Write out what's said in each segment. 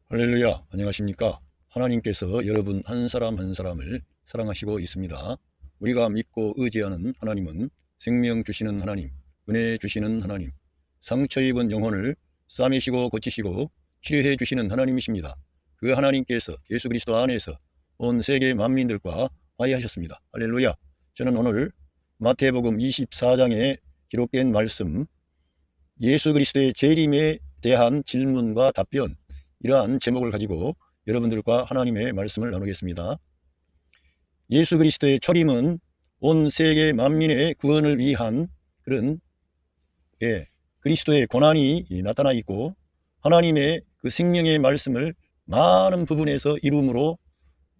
할렐루야, 안녕하십니까? 하나님께서 여러분 한 사람 한 사람을 사랑하시고 있습니다. 우리가 믿고 의지하는 하나님은 생명 주시는 하나님, 은혜 주시는 하나님, 상처 입은 영혼을 싸매시고 고치시고 치료해 주시는 하나님이십니다. 그 하나님께서 예수 그리스도 안에서 온 세계 만민들과 화해하셨습니다. 할렐루야. 저는 오늘 마태복음 24장에 기록된 말씀, 예수 그리스도의 재림에 대한 질문과 답변, 이러한 제목을 가지고 여러분들과 하나님의 말씀을 나누겠습니다. 예수 그리스도의 초림은 온 세계 만민의 구원을 위한 그런 그리스도의 고난이 나타나 있고, 하나님의 그 생명의 말씀을 많은 부분에서 이루므로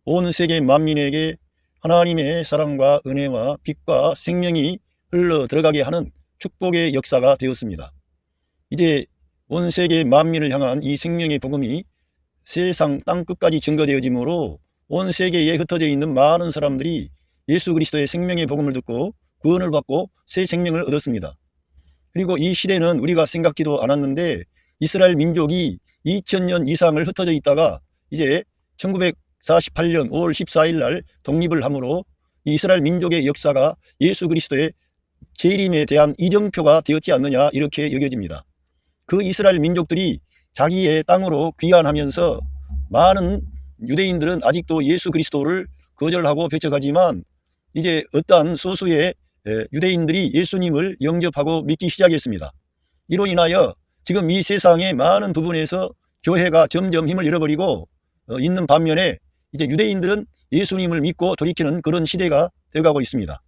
온 세계 만민에게 하나님의 사랑과 은혜와 빛과 생명이 흘러 들어가게 하는 축복의 역사가 되었습니다. 이제 온 세계 만민을 향한 이 생명의 복음이 세상 땅끝까지 증거되어지므로 온 세계에 흩어져 있는 많은 사람들이 예수 그리스도의 생명의 복음을 듣고 구원을 받고 새 생명을 얻었습니다. 그리고 이 시대는 우리가 생각지도 않았는데 이스라엘 민족이 2000년 이상을 흩어져 있다가 이제 1948년 5월 14일 날 독립을 함으로 이스라엘 민족의 역사가 예수 그리스도의 재림에 대한 이정표가 되었지 않느냐, 이렇게 여겨집니다. 그 이스라엘 민족들이 자기의 땅으로 귀환하면서 많은 유대인들은 아직도 예수 그리스도를 거절하고 배척하지만 이제 어떠한 소수의 유대인들이 예수님을 영접하고 믿기 시작했습니다. 이로 인하여 지금 이 세상의 많은 부분에서 교회가 점점 힘을 잃어버리고 있는 반면에 이제 유대인들은 예수님을 믿고 돌이키는 그런 시대가 되어가고 있습니다.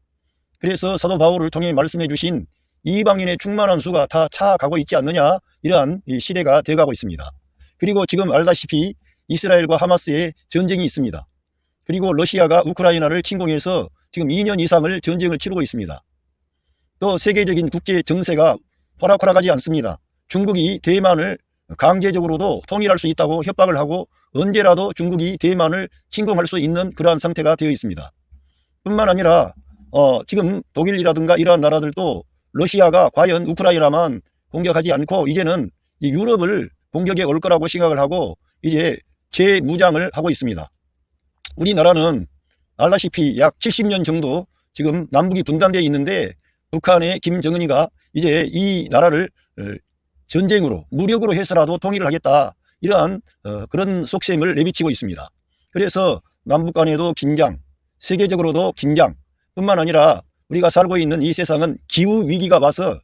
그래서 사도 바울을 통해 말씀해 주신 이방인의 충만한 수가 다 차가고 있지 않느냐, 이러한 시대가 되어가고 있습니다. 그리고 지금 알다시피 이스라엘과 하마스의 전쟁이 있습니다. 그리고 러시아가 우크라이나를 침공해서 지금 2년 이상을 전쟁을 치르고 있습니다. 또 세계적인 국제 정세가 호락호락하지 않습니다. 중국이 대만을 강제적으로도 통일할 수 있다고 협박을 하고 언제라도 중국이 대만을 침공할 수 있는 그러한 상태가 되어 있습니다. 뿐만 아니라 지금 독일이라든가 이러한 나라들도 러시아가 과연 우크라이나만 공격하지 않고 이제는 유럽을 공격에 올 거라고 생각을 하고 이제 재무장을 하고 있습니다. 우리나라는 알다시피 약 70년 정도 지금 남북이 분단되어 있는데 북한의 김정은이가 이제 이 나라를 전쟁으로 무력으로 해서라도 통일을 하겠다, 이러한 그런 속셈을 내비치고 있습니다. 그래서 남북 간에도 긴장, 세계적으로도 긴장, 뿐만 아니라 우리가 살고 있는 이 세상은 기후 위기가 와서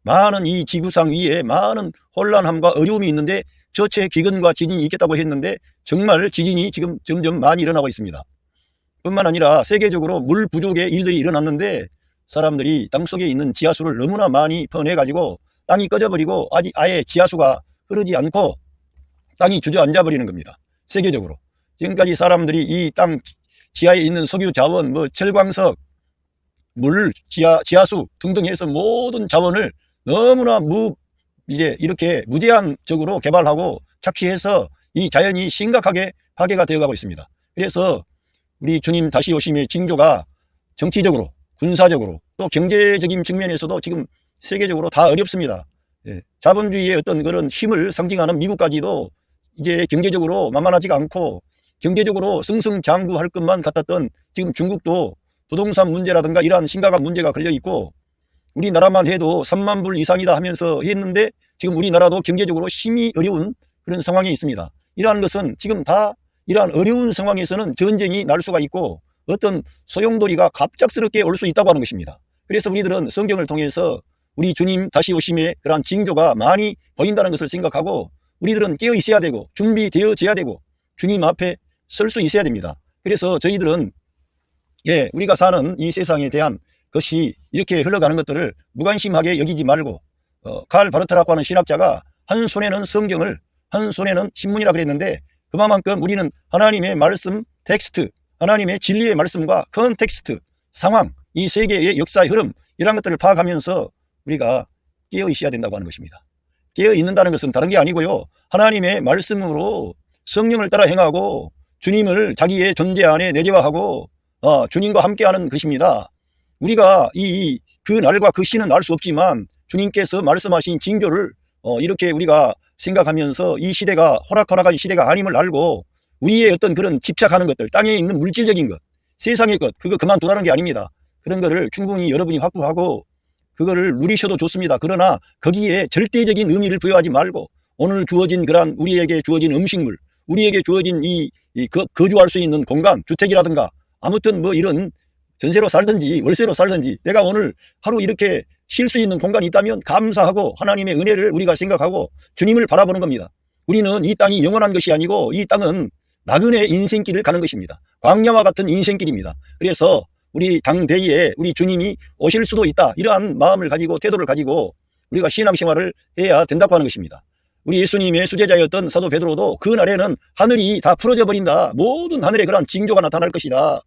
많은 이 지구상 위에 많은 혼란함과 어려움이 있는데 저체 기근과 지진이 있겠다고 했는데 정말 지진이 지금 점점 많이 일어나고 있습니다. 뿐만 아니라 세계적으로 물 부족의 일들이 일어났는데 사람들이 땅속에 있는 지하수를 너무나 많이 퍼내 가지고 땅이 꺼져버리고 아예 지하수가 흐르지 않고 땅이 주저앉아 버리는 겁니다. 세계적으로 지금까지 사람들이 이 땅 지하에 있는 석유 자원, 철광석, 물, 지하수 등등 해서 모든 자원을 너무나 이제 이렇게 무제한적으로 개발하고 착취해서 이 자연이 심각하게 파괴가 되어가고 있습니다. 그래서 우리 주님 다시 오심의 징조가 정치적으로, 군사적으로, 또 경제적인 측면에서도 지금 세계적으로 다 어렵습니다. 자본주의의 어떤 그런 힘을 상징하는 미국까지도 이제 경제적으로 만만하지가 않고 경제적으로 승승장구할 것만 같았던 지금 중국도 부동산 문제라든가 이러한 심각한 문제가 걸려 있고 우리나라만 해도 3만 불 이상이다 하면서 했는데 지금 우리나라도 경제적으로 심히 어려운 그런 상황에 있습니다. 이러한 것은 지금 다 이러한 어려운 상황에서는 전쟁이 날 수가 있고 어떤 소용돌이가 갑작스럽게 올 수 있다고 하는 것입니다. 그래서 우리들은 성경을 통해서 우리 주님 다시 오심의 그러한 징조가 많이 보인다는 것을 생각하고 우리들은 깨어 있어야 되고 준비되어져야 되고 주님 앞에 설 수 있어야 됩니다. 그래서 저희들은 우리가 사는 이 세상에 대한 것이 이렇게 흘러가는 것들을 무관심하게 여기지 말고 칼 바르트라고 하는 신학자가 한 손에는 성경을 한 손에는 신문이라 그랬는데 그만큼 우리는 하나님의 말씀 텍스트, 하나님의 진리의 말씀과 컨텍스트, 상황, 이 세계의 역사의 흐름 이런 것들을 파악하면서 우리가 깨어 있어야 된다고 하는 것입니다. 깨어 있는다는 것은 다른 게 아니고요, 하나님의 말씀으로 성령을 따라 행하고 주님을 자기의 존재 안에 내재화하고 주님과 함께하는 것입니다. 우리가 그 날과 그 시는 알 수 없지만 주님께서 말씀하신 징조를 이렇게 우리가 생각하면서 이 시대가 호락호락한 시대가 아님을 알고 우리의 어떤 그런 집착하는 것들, 땅에 있는 물질적인 것, 세상의 것, 그거 그만두라는 게 아닙니다. 그런 거를 충분히 여러분이 확보하고 그거를 누리셔도 좋습니다. 그러나 거기에 절대적인 의미를 부여하지 말고 오늘 주어진 그러한 우리에게 주어진 음식물, 우리에게 주어진 거주할 수 있는 공간, 주택이라든가 아무튼 뭐 이런 전세로 살든지 월세로 살든지 내가 오늘 하루 이렇게 쉴 수 있는 공간이 있다면 감사하고 하나님의 은혜를 우리가 생각하고 주님을 바라보는 겁니다. 우리는 이 땅이 영원한 것이 아니고 이 땅은 나그네 인생길을 가는 것입니다. 광야와 같은 인생길입니다. 그래서 우리 당대에 우리 주님이 오실 수도 있다. 이러한 마음을 가지고 태도를 가지고 우리가 신앙생활을 해야 된다고 하는 것입니다. 우리 예수님의 수제자였던 사도 베드로도 그 날에는 하늘이 다 풀어져 버린다. 모든 하늘에 그러한 징조가 나타날 것이다.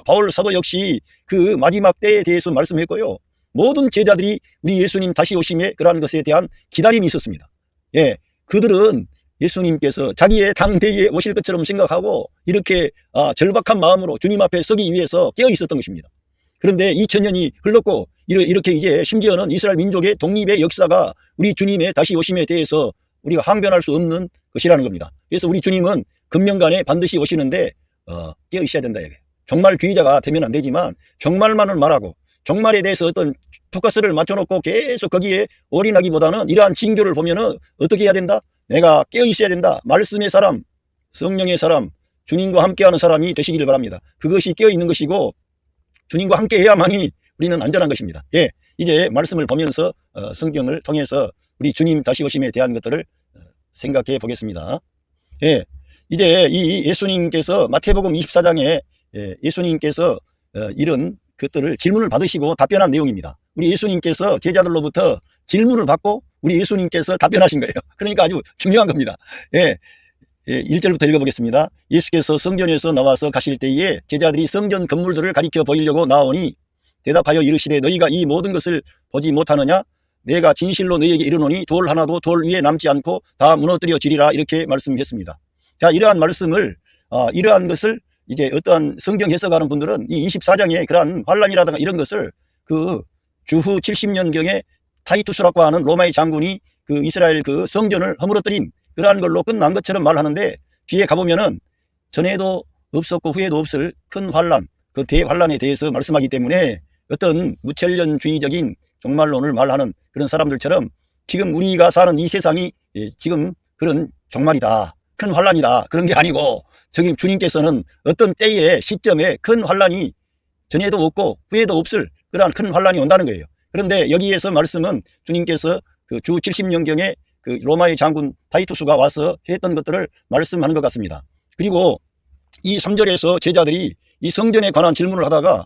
바울 사도 역시 그 마지막 때에 대해서 말씀했고요. 모든 제자들이 우리 예수님 다시 오심에 그러한 것에 대한 기다림이 있었습니다. 예, 그들은 예수님께서 자기의 당대에 오실 것처럼 생각하고 이렇게 절박한 마음으로 주님 앞에 서기 위해서 깨어 있었던 것입니다. 그런데 2000년이 흘렀고 이렇게 이제 심지어는 이스라엘 민족의 독립의 역사가 우리 주님의 다시 오심에 대해서 우리가 항변할 수 없는 것이라는 겁니다. 그래서 우리 주님은 금년간에 반드시 오시는데 깨어 있어야 된다. 종말주의자가 되면 안 되지만 종말만을 말하고 종말에 대해서 어떤 포커스를 맞춰놓고 계속 거기에 올인하기보다는 이러한 징조를 보면은 어떻게 해야 된다? 내가 깨어 있어야 된다. 말씀의 사람, 성령의 사람, 주님과 함께하는 사람이 되시기를 바랍니다. 그것이 깨어 있는 것이고 주님과 함께 해야만이 우리는 안전한 것입니다. 예, 이제 말씀을 보면서 성경을 통해서 우리 주님 다시 오심에 대한 것들을 생각해 보겠습니다. 예, 이제 이 예수님께서 마태복음 24장에 예수님께서 이런 것들을 질문을 받으시고 답변한 내용입니다. 우리 예수님께서 제자들로부터 질문을 받고 우리 예수님께서 답변하신 거예요. 그러니까 아주 중요한 겁니다. 예, 1절부터 읽어보겠습니다. 예수께서 성전에서 나와서 가실 때에 제자들이 성전 건물들을 가리켜 보이려고 나오니 대답하여 이르시되 너희가 이 모든 것을 보지 못하느냐? 내가 진실로 너희에게 이르노니 돌 하나도 돌 위에 남지 않고 다 무너뜨려지리라 이렇게 말씀했습니다. 자, 이러한 말씀을 이러한 것을 이제 어떠한 성경 해석하는 분들은 이 24장의 그러한 환란이라든가 이런 것을 그 주후 70년경에 타이투스라고 하는 로마의 장군이 그 이스라엘 그 성전을 허물어뜨린 그러한 걸로 끝난 것처럼 말하는데 뒤에 가보면은 전에도 없었고 후에도 없을 큰 환란, 그 대환란에 대해서 말씀하기 때문에 어떤 무천년주의적인 종말론을 말하는 그런 사람들처럼 지금 우리가 사는 이 세상이 지금 그런 종말이다, 큰 환란이다 그런 게 아니고 저기 주님께서는 어떤 때에 시점에 큰 환란이 전에도 없고 후에도 없을 그러한 큰 환란이 온다는 거예요. 그런데 여기에서 말씀은 주님께서 그 주 70년경에 그 로마의 장군 타이투스가 와서 했던 것들을 말씀하는 것 같습니다. 그리고 이 3절에서 제자들이 이 성전에 관한 질문을 하다가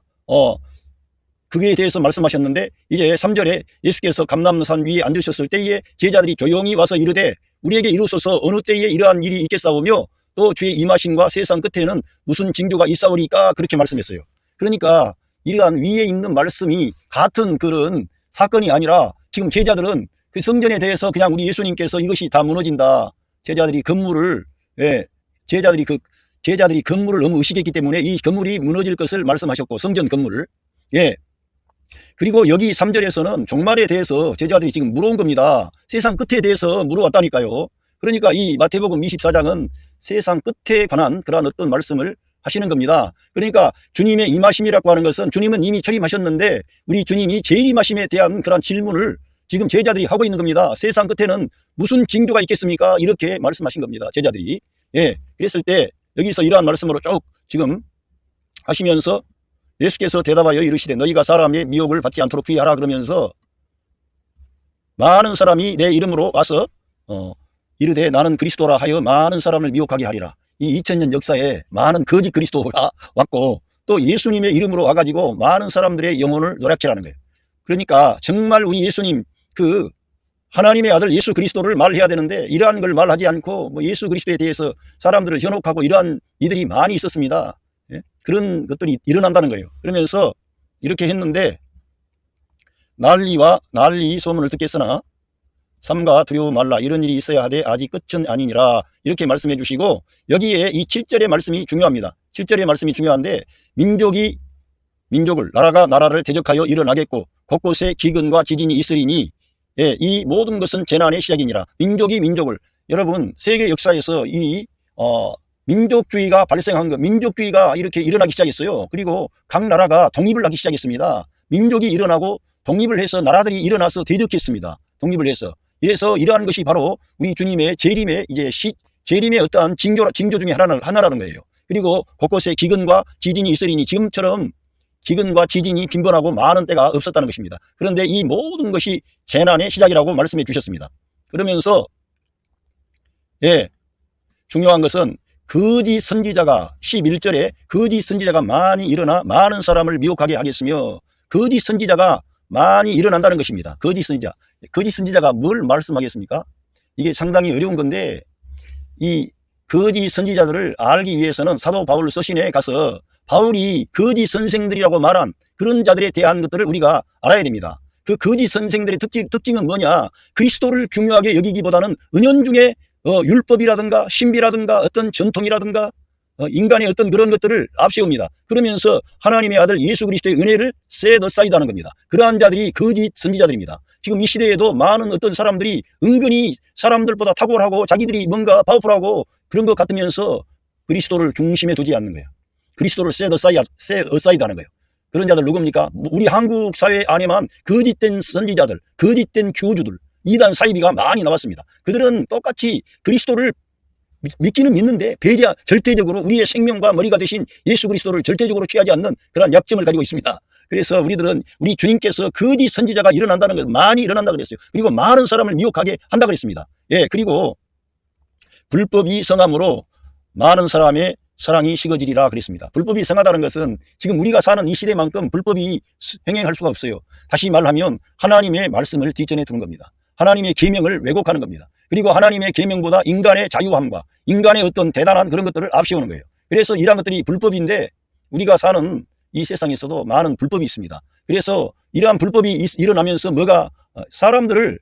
그에 대해서 말씀하셨는데 이제 3절에 예수께서 감람산 위에 앉으셨을 때에 제자들이 조용히 와서 이르되 우리에게 이루소서 어느 때에 이러한 일이 있겠사오며 또 주의 임하심과 세상 끝에는 무슨 징조가 있사오리까 그렇게 말씀했어요. 그러니까 이러한 위에 있는 말씀이 같은 그런 사건이 아니라 지금 제자들은 그 성전에 대해서 그냥 우리 예수님께서 이것이 다 무너진다. 제자들이 건물을 제자들이 건물을 너무 의식했기 때문에 이 건물이 무너질 것을 말씀하셨고 성전 건물을 그리고 여기 3절에서는 종말에 대해서 제자들이 지금 물어온 겁니다. 세상 끝에 대해서 물어왔다니까요. 그러니까 이 마태복음 24장은 세상 끝에 관한 그러한 어떤 말씀을 하시는 겁니다. 그러니까 주님의 임하심이라고 하는 것은 주님은 이미 초림하셨는데 우리 주님이 재임하심에 대한 그런 질문을 지금 제자들이 하고 있는 겁니다. 세상 끝에는 무슨 징조가 있겠습니까? 이렇게 말씀하신 겁니다. 제자들이. 예, 그랬을 때 여기서 이러한 말씀으로 쭉 지금 하시면서 예수께서 대답하여 이르시되 너희가 사람의 미혹을 받지 않도록 주의하라 그러면서 많은 사람이 내 이름으로 와서 이르되 나는 그리스도라 하여 많은 사람을 미혹하게 하리라. 이 2000년 역사에 많은 거짓 그리스도가 왔고 또 예수님의 이름으로 와가지고 많은 사람들의 영혼을 노략질하는 거예요. 그러니까 정말 우리 예수님 그 하나님의 아들 예수 그리스도를 말해야 되는데 이러한 걸 말하지 않고 뭐 예수 그리스도에 대해서 사람들을 현혹하고 이러한 이들이 많이 있었습니다. 예? 그런 것들이 일어난다는 거예요. 그러면서 이렇게 했는데 난리 소문을 듣겠으나 삼가 두려워 말라 이런 일이 있어야 하되 아직 끝은 아니니라 이렇게 말씀해 주시고 여기에 이 7절의 말씀이 중요합니다. 7절의 말씀이 중요한데 민족을 나라가 나라를 대적하여 일어나겠고 곳곳에 기근과 지진이 있으리니 예, 이 모든 것은 재난의 시작이니라. 민족이 민족을, 여러분 세계 역사에서 이 민족주의가 발생한 것, 민족주의가 이렇게 일어나기 시작했어요. 그리고 각 나라가 독립을 하기 시작했습니다. 민족이 일어나고 독립을 해서 나라들이 일어나서 대적했습니다. 독립을 해서. 이래서 이러한 것이 바로 우리 주님의 재림의 재림의 어떠한 징조 중에 하나라는 거예요. 그리고 곳곳에 기근과 지진이 있으리니, 지금처럼 기근과 지진이 빈번하고 많은 때가 없었다는 것입니다. 그런데 이 모든 것이 재난의 시작이라고 말씀해 주셨습니다. 그러면서 예, 중요한 것은 거짓 선지자가 11절에 거짓 선지자가 많이 일어나 많은 사람을 미혹하게 하겠으며, 거짓 선지자가 많이 일어난다는 것입니다. 거짓 선지자가 뭘 말씀하겠습니까? 이게 상당히 어려운 건데, 이 거짓 선지자들을 알기 위해서는 사도 바울 서신에 가서 바울이 거짓 선생들이라고 말한 그런 자들에 대한 것들을 우리가 알아야 됩니다. 그 거짓 선생들의 특징은 뭐냐? 그리스도를 중요하게 여기기보다는 은연중에 율법이라든가 신비라든가 어떤 전통이라든가 인간의 어떤 그런 것들을 앞세웁니다. 그러면서 하나님의 아들 예수 그리스도의 은혜를 set aside 하는 겁니다. 그러한 자들이 거짓 선지자들입니다. 지금 이 시대에도 많은 어떤 사람들이 은근히 사람들보다 탁월하고 자기들이 뭔가 파워풀하고 그런 것 같으면서 그리스도를 중심에 두지 않는 거예요. 그리스도를 set aside 하는 거예요. 그런 자들 누굽니까? 우리 한국 사회 안에만 거짓된 선지자들, 거짓된 교주들, 이단 사이비가 많이 나왔습니다. 그들은 똑같이 그리스도를 믿기는 믿는데 절대적으로 우리의 생명과 머리가 되신 예수 그리스도를 절대적으로 취하지 않는 그런 약점을 가지고 있습니다. 그래서 우리 주님께서 거짓 선지자가 일어난다는 것, 많이 일어난다 그랬어요. 그리고 많은 사람을 미혹하게 한다 그랬습니다. 예, 그리고 불법이 성함으로 많은 사람의 사랑이 식어지리라 그랬습니다. 불법이 성하다는 것은 지금 우리가 사는 이 시대만큼 불법이 행행할 수가 없어요. 다시 말하면 하나님의 말씀을 뒷전에 두는 겁니다. 하나님의 계명을 왜곡하는 겁니다. 그리고 하나님의 계명보다 인간의 자유함과 인간의 어떤 대단한 그런 것들을 앞세우는 거예요. 그래서 이러한 것들이 불법인데, 우리가 사는 이 세상에서도 많은 불법이 있습니다. 그래서 이러한 불법이 일어나면서 사람들을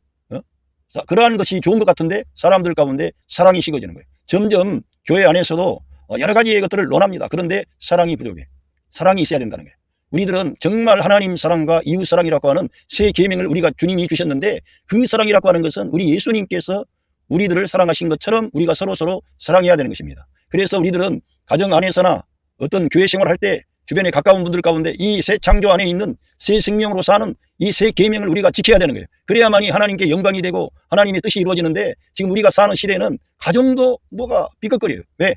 그러한 것이 좋은 것 같은데 사람들 가운데 사랑이 식어지는 거예요. 점점 교회 안에서도 여러 가지의 것들을 논합니다. 그런데 사랑이 부족해. 사랑이 있어야 된다는 거예요. 우리들은 정말 하나님 사랑과 이웃 사랑이라고 하는 새 계명을 우리가 주님이 주셨는데, 그 사랑이라고 하는 것은 우리 예수님께서 우리들을 사랑하신 것처럼 우리가 서로 사랑해야 되는 것입니다. 그래서 우리들은 가정 안에서나 어떤 교회 생활할 때 주변에 가까운 분들 가운데 이 새 창조 안에 있는 새 생명으로 사는 이 새 계명을 우리가 지켜야 되는 거예요. 그래야만이 하나님께 영광이 되고 하나님의 뜻이 이루어지는데, 지금 우리가 사는 시대는 가정도 뭐가 삐걱거려요. 왜?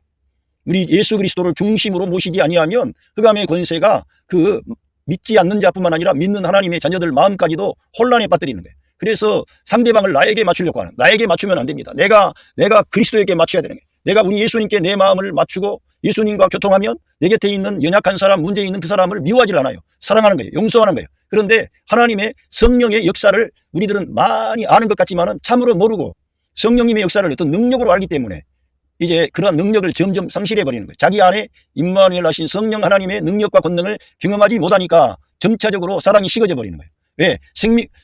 우리 예수 그리스도를 중심으로 모시지 아니하면 흑암의 권세가 그 믿지 않는 자뿐만 아니라 믿는 하나님의 자녀들 마음까지도 혼란에 빠뜨리는 거예요. 그래서 상대방을 나에게 맞추려고 하는, 나에게 맞추면 안 됩니다. 내가 그리스도에게 맞춰야 되는 거예요. 내가 우리 예수님께 내 마음을 맞추고 예수님과 교통하면 내 곁에 있는 연약한 사람, 문제 있는 그 사람을 미워하지 않아요. 사랑하는 거예요. 용서하는 거예요. 그런데 하나님의 성령의 역사를 우리들은 많이 아는 것 같지만은 참으로 모르고, 성령님의 역사를 어떤 능력으로 알기 때문에 이제 그런 능력을 점점 상실해버리는 거예요. 자기 안에 임마누엘 하신 성령 하나님의 능력과 권능을 경험하지 못하니까 점차적으로 사랑이 식어져 버리는 거예요. 왜?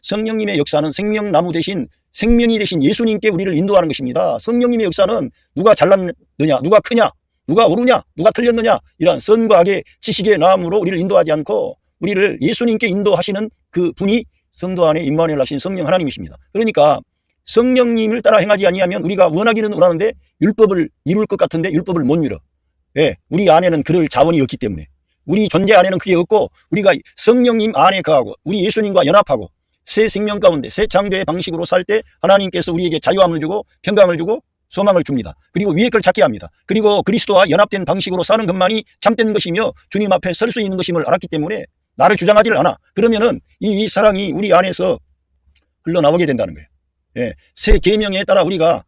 성령님의 역사는 생명나무 대신 생명이 되신 예수님께 우리를 인도하는 것입니다. 성령님의 역사는 누가 잘났느냐, 누가 크냐, 누가 옳으냐, 누가 틀렸느냐, 이런 선과 악의 지식의 나음으로 우리를 인도하지 않고 우리를 예수님께 인도하시는 그 분이 성도 안에 임마누엘 하신 성령 하나님이십니다. 그러니까 성령님을 따라 행하지 아니하면 우리가 원하기는 원하는데 율법을 이룰 것 같은데 율법을 못 이뤄. 예, 우리 안에는 그럴 자원이 없기 때문에, 우리 존재 안에는 그게 없고, 우리가 성령님 안에 거하고 우리 예수님과 연합하고 새 생명 가운데 새 창조의 방식으로 살 때 하나님께서 우리에게 자유함을 주고 평강을 주고 소망을 줍니다. 그리고 위의 걸 찾게 합니다. 그리고 그리스도와 연합된 방식으로 사는 것만이 참된 것이며 주님 앞에 설 수 있는 것임을 알았기 때문에 나를 주장하지를 않아. 그러면은 이 사랑이 우리 안에서 흘러나오게 된다는 거예요. 예, 새 계명에 따라 우리가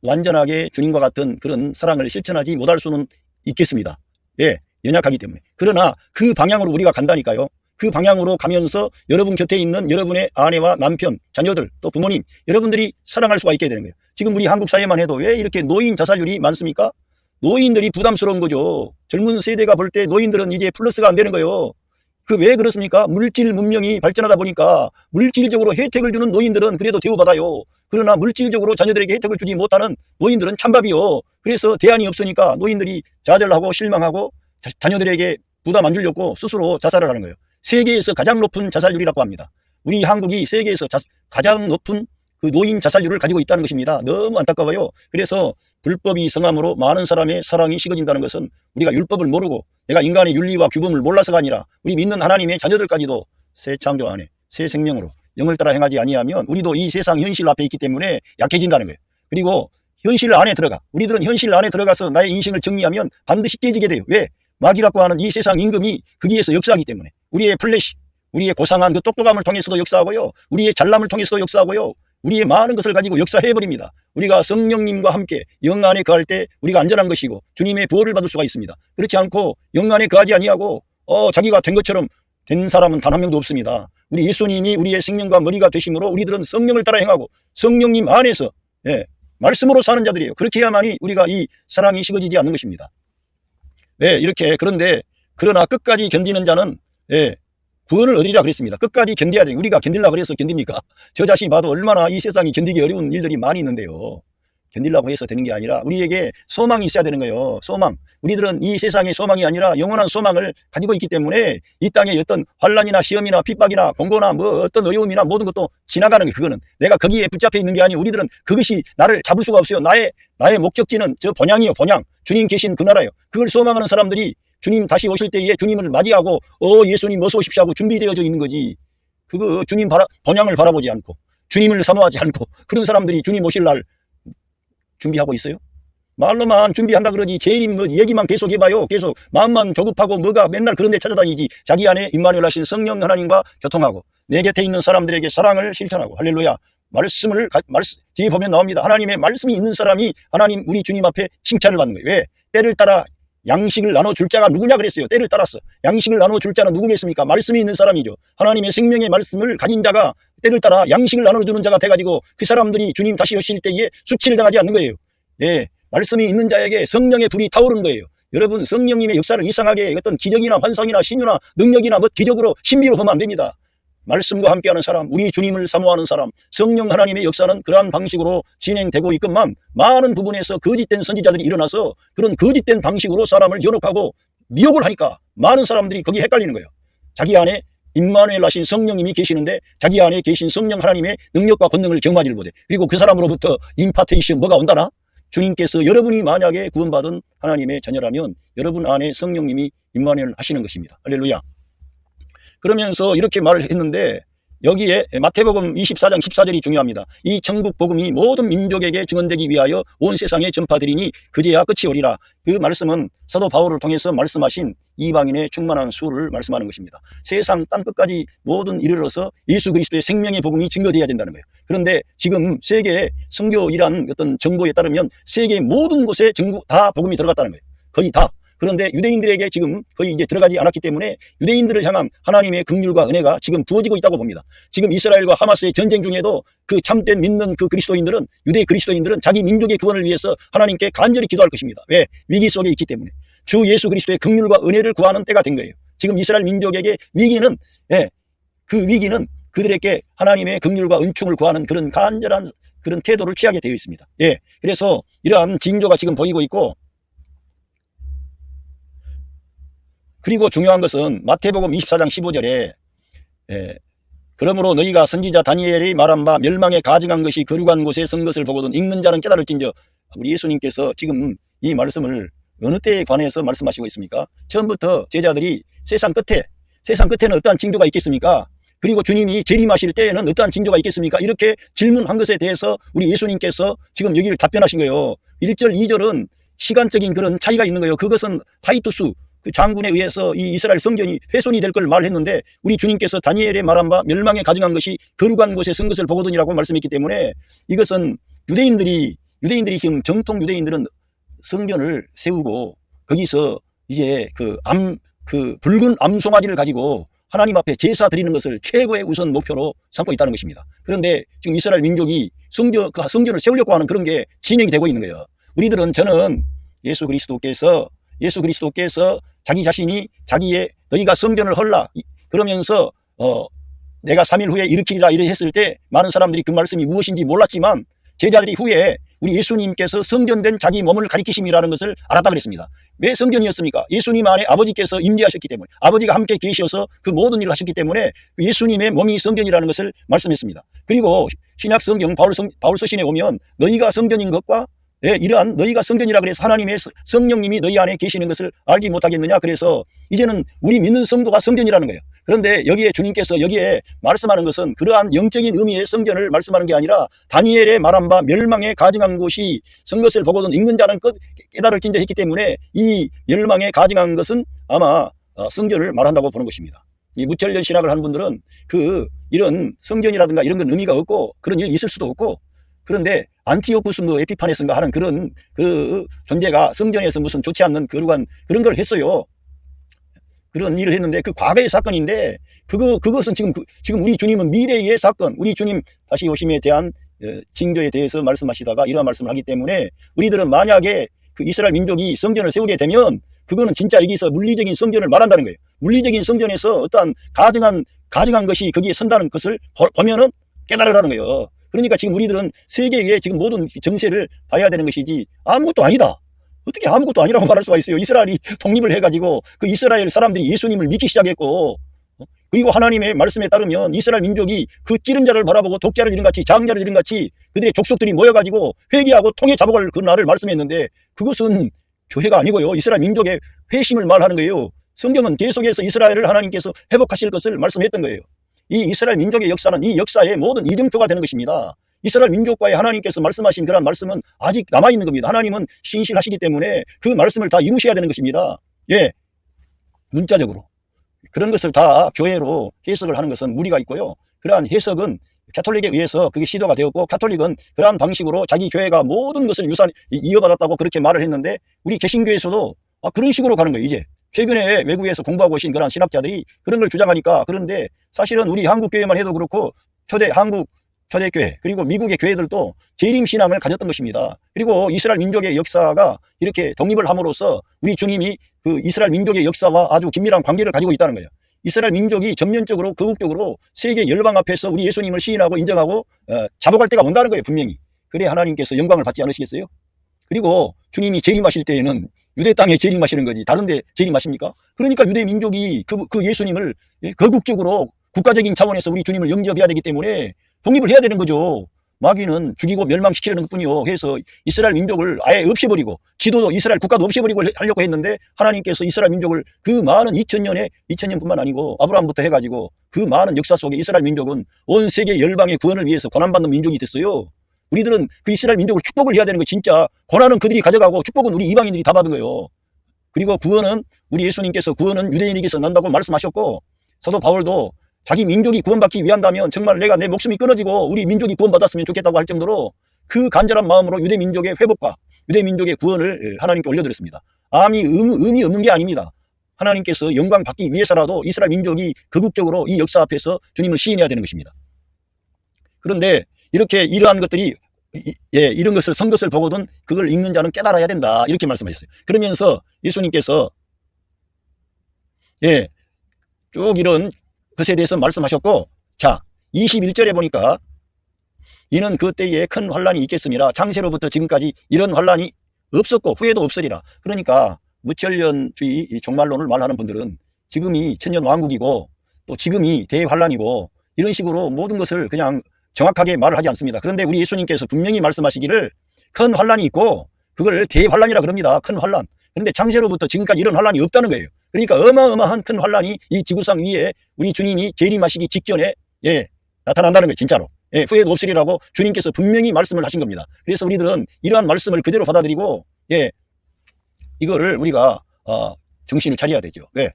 완전하게 주님과 같은 그런 사랑을 실천하지 못할 수는 있겠습니다. 예, 연약하기 때문에. 그러나 그 방향으로 우리가 간다니까요. 그 방향으로 가면서 여러분 곁에 있는 여러분의 아내와 남편, 자녀들, 또 부모님, 여러분들이 사랑할 수가 있게 되는 거예요. 지금 우리 한국 사회만 해도 왜 이렇게 노인 자살률이 많습니까? 노인들이 부담스러운 거죠. 젊은 세대가 볼 때 노인들은 이제 플러스가 안 되는 거예요. 그 왜 그렇습니까? 물질 문명이 발전하다 보니까 물질적으로 혜택을 주는 노인들은 그래도 대우받아요. 그러나 물질적으로 자녀들에게 혜택을 주지 못하는 노인들은 찬밥이요. 그래서 대안이 없으니까 노인들이 좌절하고 실망하고 자녀들에게 부담 안 주려고 스스로 자살을 하는 거예요. 세계에서 가장 높은 자살률이라고 합니다. 우리 한국이 세계에서 가장 높은 그 노인 자살률을 가지고 있다는 것입니다. 너무 안타까워요. 그래서 불법이 성함으로 많은 사람의 사랑이 식어진다는 것은 우리가 율법을 모르고 내가 인간의 윤리와 규범을 몰라서가 아니라 우리 믿는 하나님의 자녀들까지도 새 창조 안에 새 생명으로 영을 따라 행하지 아니하면 우리도 이 세상 현실 앞에 있기 때문에 약해진다는 거예요. 그리고 현실 안에 들어가 우리들은 현실 안에 들어가서 나의 인생을 정리하면 반드시 깨지게 돼요. 왜? 마귀라고 하는 이 세상 임금이 거기에서 역사하기 때문에 우리의 플래시, 우리의 고상한 그 똑똑함을 통해서도 역사하고요. 우리의 잘남을 통해서도 역사하고요. 우리의 많은 것을 가지고 역사해버립니다. 우리가 성령님과 함께 영 안에 거할 때 우리가 안전한 것이고 주님의 보호를 받을 수가 있습니다. 그렇지 않고 영 안에 거하지 아니하고 자기가 된 것처럼 된 사람은 단 한 명도 없습니다. 우리 예수님이 우리의 생명과 머리가 되심으로 우리들은 성령을 따라 행하고 성령님 안에서 말씀으로 사는 자들이에요. 그렇게 해야만이 우리가 이 사랑이 식어지지 않는 것입니다. 이렇게 그러나 끝까지 견디는 자는 구원을 얻으리라 그랬습니다. 끝까지 견뎌야 돼요. 우리가 견디려고 그래서 견딥니까? 저 자신이 봐도 얼마나 이 세상이 견디기 어려운 일들이 많이 있는데요. 견디려고 해서 되는 게 아니라 우리에게 소망이 있어야 되는 거예요. 소망. 우리들은 이 세상의 소망이 아니라 영원한 소망을 가지고 있기 때문에 이 땅에 어떤 환난이나 시험이나 핍박이나 공고나 어떤 어려움이나 모든 것도 지나가는 거예요. 그거는 내가 거기에 붙잡혀 있는 게 아니고 우리들은 그것이 나를 잡을 수가 없어요. 나의 목적지는 저 본향이요. 본향. 주님 계신 그 나라예요. 그걸 소망하는 사람들이 주님 다시 오실 때에 주님을 맞이하고 예수님 어서 오십시오 하고 준비되어져 있는 거지. 그거 주님 본향을 바라보지 않고 주님을 사모하지 않고 그런 사람들이 주님 오실 날 준비하고 있어요? 말로만 준비한다 그러지 제일 얘기만 계속 해봐요. 계속 마음만 조급하고 뭐가 맨날 그런 데 찾아다니지. 자기 안에 임마누엘 하신 성령 하나님과 교통하고 내 곁에 있는 사람들에게 사랑을 실천하고 할렐루야. 뒤에 보면 나옵니다. 하나님의 말씀이 있는 사람이 하나님 우리 주님 앞에 칭찬을 받는 거예요. 왜? 때를 따라 양식을 나눠줄 자가 누구냐 그랬어요. 때를 따라서 양식을 나눠줄 자는 누구겠습니까? 말씀이 있는 사람이죠. 하나님의 생명의 말씀을 가진 자가 때를 따라 양식을 나눠주는 자가 돼가지고 그 사람들이 주님 다시 오실 때에 수치를 당하지 않는 거예요. 말씀이 있는 자에게 성령의 불이 타오르는 거예요. 여러분 성령님의 역사를 이상하게 어떤 기적이나 환상이나 신유나 능력이나 기적으로 신비로 보면 안 됩니다. 말씀과 함께하는 사람, 우리 주님을 사모하는 사람, 성령 하나님의 역사는 그러한 방식으로 진행되고 있건만 많은 부분에서 거짓된 선지자들이 일어나서 그런 거짓된 방식으로 사람을 연혹하고 미혹을 하니까 많은 사람들이 거기에 헷갈리는 거예요. 자기 안에 임마누엘 하신 성령님이 계시는데 자기 안에 계신 성령 하나님의 능력과 권능을 경험하지를 못해. 그리고 그 사람으로부터 임파테이션 뭐가 온다나? 주님께서 여러분이 만약에 구원받은 하나님의 자녀라면 여러분 안에 성령님이 임마누엘 하시는 것입니다. 할렐루야. 그러면서 이렇게 말을 했는데 여기에 마태복음 24장 14절이 중요합니다. 이 천국 복음이 모든 민족에게 증언되기 위하여 온 세상에 전파되리니 그제야 끝이 오리라. 그 말씀은 사도 바울을 통해서 말씀하신 이방인의 충만한 수를 말씀하는 것입니다. 세상 땅끝까지 모든 이르러서 예수 그리스도의 생명의 복음이 증거되어야 된다는 거예요. 그런데 지금 세계 선교이란 어떤 정보에 따르면 세계 모든 곳에 다 복음이 들어갔다는 거예요. 거의 다. 그런데 유대인들에게 지금 거의 이제 들어가지 않았기 때문에 유대인들을 향한 하나님의 긍휼과 은혜가 지금 부어지고 있다고 봅니다. 지금 이스라엘과 하마스의 전쟁 중에도 그 참된 믿는 그 그리스도인들은 유대 그리스도인들은 자기 민족의 구원을 위해서 하나님께 간절히 기도할 것입니다. 왜? 위기 속에 있기 때문에. 주 예수 그리스도의 긍휼과 은혜를 구하는 때가 된 거예요. 지금 이스라엘 민족에게 위기는 그 위기는 그들에게 하나님의 긍휼과 은총을 구하는 그런 간절한 그런 태도를 취하게 되어 있습니다. 그래서 이러한 징조가 지금 보이고 있고 그리고 중요한 것은 마태복음 24장 15절에 그러므로 너희가 선지자 다니엘이 말한 바 멸망에 가증한 것이 거룩한 곳에 선 것을 보거든 읽는 자는 깨달을진저. 우리 예수님께서 지금 이 말씀을 어느 때에 관해서 말씀하시고 있습니까? 처음부터 제자들이 세상 끝에는 어떠한 징조가 있겠습니까? 그리고 주님이 재림하실 때에는 어떠한 징조가 있겠습니까? 이렇게 질문한 것에 대해서 우리 예수님께서 지금 여기를 답변하신 거예요. 1절 2절은 시간적인 그런 차이가 있는 거예요. 그것은 타이투스 그 장군에 의해서 이 이스라엘 성전이 훼손이 될 걸 말했는데 우리 주님께서 다니엘의 말한 바 멸망에 가증한 것이 거룩한 곳에 선 것을 보거든이라고 말씀했기 때문에 이것은 유대인들이 지금 정통 유대인들은 성전을 세우고 거기서 이제 그 붉은 암송아지를 가지고 하나님 앞에 제사 드리는 것을 최고의 우선 목표로 삼고 있다는 것입니다. 그런데 지금 이스라엘 민족이 성전을 세우려고 하는 그런 게 진행이 되고 있는 거예요. 우리들은 저는 예수 그리스도께서 자기 자신이 너희가 성전을 헐라 그러면서 내가 3일 후에 일으키리라 이래 했을 때 많은 사람들이 그 말씀이 무엇인지 몰랐지만 제자들이 후에 우리 예수님께서 성전된 자기 몸을 가리키심이라는 것을 알았다 그랬습니다. 왜 성전이었습니까? 예수님 안에 아버지께서 임재하셨기 때문에, 아버지가 함께 계셔서 그 모든 일을 하셨기 때문에 예수님의 몸이 성전이라는 것을 말씀했습니다. 그리고 신약 성경 바울 서신에 오면 너희가 성전인 것과 이러한 너희가 성전이라 그래서 하나님의 성령님이 너희 안에 계시는 것을 알지 못하겠느냐. 그래서 이제는 우리 믿는 성도가 성전이라는 거예요. 그런데 여기에 주님께서 여기에 말씀하는 것은 그러한 영적인 의미의 성전을 말씀하는 게 아니라 다니엘의 말한 바 멸망에 가증한 곳이 선 것을 보고도 읽는 자는 깨달을진저 했기 때문에 이 멸망에 가증한 것은 아마 성전을 말한다고 보는 것입니다. 이 무천년 신학을 하는 분들은 이런 성전이라든가 이런 건 의미가 없고 그런 일이 있을 수도 없고, 그런데 안티오쿠스 에피파네스인가 하는 그런 존재가 성전에서 무슨 좋지 않는 그런 걸 했어요. 그런 일을 했는데 그 과거의 사건인데 그것은 지금 우리 주님은 미래의 사건, 우리 주님 다시 오심에 대한 징조에 대해서 말씀하시다가 이러한 말씀을 하기 때문에 우리들은 만약에 그 이스라엘 민족이 성전을 세우게 되면 그거는 진짜 여기서 물리적인 성전을 말한다는 거예요. 물리적인 성전에서 어떠한 가증한 것이 거기에 선다는 것을 보면은 깨달으라는 거예요. 그러니까 지금 우리들은 세계의 지금 모든 정세를 봐야 되는 것이지 아무것도 아니다. 어떻게 아무것도 아니라고 말할 수가 있어요. 이스라엘이 독립을 해가지고 그 이스라엘 사람들이 예수님을 믿기 시작했고, 그리고 하나님의 말씀에 따르면 이스라엘 민족이 그 찌른 자를 바라보고 독자를 이른같이 장자를 이른같이 그들의 족속들이 모여가지고 회개하고 통해 잡아갈 그 날을 말씀했는데 그것은 교회가 아니고요. 이스라엘 민족의 회심을 말하는 거예요. 성경은 계속해서 이스라엘을 하나님께서 회복하실 것을 말씀했던 거예요. 이 이스라엘 민족의 역사는 이 역사의 모든 이정표가 되는 것입니다. 이스라엘 민족과의 하나님께서 말씀하신 그런 말씀은 아직 남아있는 겁니다. 하나님은 신실하시기 때문에 그 말씀을 다 이루셔야 되는 것입니다. 문자적으로. 그런 것을 다 교회로 해석을 하는 것은 무리가 있고요. 그러한 해석은 가톨릭에 의해서 그게 시도가 되었고, 가톨릭은 그러한 방식으로 자기 교회가 모든 것을 이어받았다고 그렇게 말을 했는데 우리 개신교에서도 그런 식으로 가는 거예요. 이제 최근에 외국에서 공부하고 오신 그런 신학자들이 그런 걸 주장하니까. 그런데 사실은 우리 한국 교회만 해도 그렇고 한국 초대교회 그리고 미국의 교회들도 재림 신앙을 가졌던 것입니다. 그리고 이스라엘 민족의 역사가 이렇게 독립을 함으로써 우리 주님이 그 이스라엘 민족의 역사와 아주 긴밀한 관계를 가지고 있다는 거예요. 이스라엘 민족이 전면적으로 거국적으로 세계 열방 앞에서 우리 예수님을 시인하고 인정하고 잡아갈 때가 온다는 거예요. 분명히. 그래야 하나님께서 영광을 받지 않으시겠어요? 그리고 주님이 재림하실 때에는 유대 땅에 재림하시는 거지 다른 데 재림하십니까? 그러니까 유대 민족이 그 예수님을 거국적으로 국가적인 차원에서 우리 주님을 영접해야 되기 때문에 독립을 해야 되는 거죠. 마귀는 죽이고 멸망시키려는 것뿐이요. 그래서 이스라엘 민족을 아예 없애버리고 지도도 이스라엘 국가도 없애버리고 하려고 했는데 하나님께서 이스라엘 민족을 그 많은 2000년뿐만 아니고 아브라함부터 해가지고 그 많은 역사 속에 이스라엘 민족은 온 세계 열방의 구원을 위해서 고난받는 민족이 됐어요. 우리들은 그 이스라엘 민족을 축복을 해야 되는 거. 진짜 고난은 그들이 가져가고 축복은 우리 이방인들이 다 받은 거예요. 그리고 구원은 우리 예수님께서 구원은 유대인에게서 난다고 말씀하셨고, 사도 바울도 자기 민족이 구원받기 위한다면 정말 내가 내 목숨이 끊어지고 우리 민족이 구원받았으면 좋겠다고 할 정도로 그 간절한 마음으로 유대 민족의 회복과 유대 민족의 구원을 하나님께 올려드렸습니다. 의미 없는 게 아닙니다. 하나님께서 영광 받기 위해서라도 이스라엘 민족이 거국적으로 이 역사 앞에서 주님을 시인해야 되는 것입니다. 그런데 이렇게 이러한 것들이 이런 것을 선 것을 보거든 그걸 읽는 자는 깨달아야 된다 이렇게 말씀하셨어요. 그러면서 예수님께서 쭉 이런 것에 대해서 말씀하셨고, 자 21절에 보니까 이는 그때에 큰 환란이 있겠음이라 창세로부터 지금까지 이런 환란이 없었고 후에도 없으리라. 그러니까 무천년주의 종말론을 말하는 분들은 지금이 천년왕국이고 또 지금이 대환란이고 이런 식으로 모든 것을 그냥 정확하게 말을 하지 않습니다. 그런데 우리 예수님께서 분명히 말씀하시기를 큰 환란이 있고 그걸 대환란이라 그럽니다. 큰 환란. 그런데 창세로부터 지금까지 이런 환란이 없다는 거예요. 그러니까 어마어마한 큰 환란이 이 지구상 위에 우리 주님이 재림하시기 직전에 나타난다는 거예요. 진짜로. 후회도 없으리라고 주님께서 분명히 말씀을 하신 겁니다. 그래서 우리들은 이러한 말씀을 그대로 받아들이고 이거를 우리가 정신을 차려야 되죠. 왜?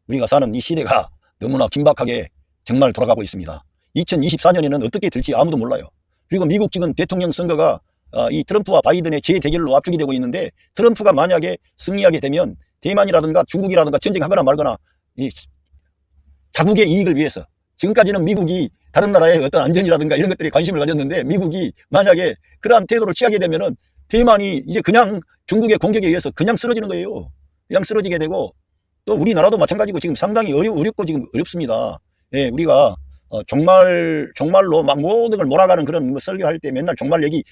우리가 사는 이 시대가 너무나 긴박하게 정말 돌아가고 있습니다. 2024년에는 어떻게 될지 아무도 몰라요. 그리고 미국 지금 대통령 선거가 이 트럼프와 바이든의 재대결로 압축이 되고 있는데, 트럼프가 만약에 승리하게 되면 대만이라든가 중국이라든가 전쟁하거나 말거나 이 자국의 이익을 위해서, 지금까지는 미국이 다른 나라의 어떤 안전이라든가 이런 것들에 관심을 가졌는데 미국이 만약에 그러한 태도를 취하게 되면은 대만이 이제 그냥 중국의 공격에 의해서 그냥 쓰러지는 거예요. 그냥 쓰러지게 되고, 또 우리나라도 마찬가지고 지금 상당히 어렵고 지금 어렵습니다. 우리가 종말로 막 모든 걸 몰아가는 그런 설교할 때 맨날 종말 얘기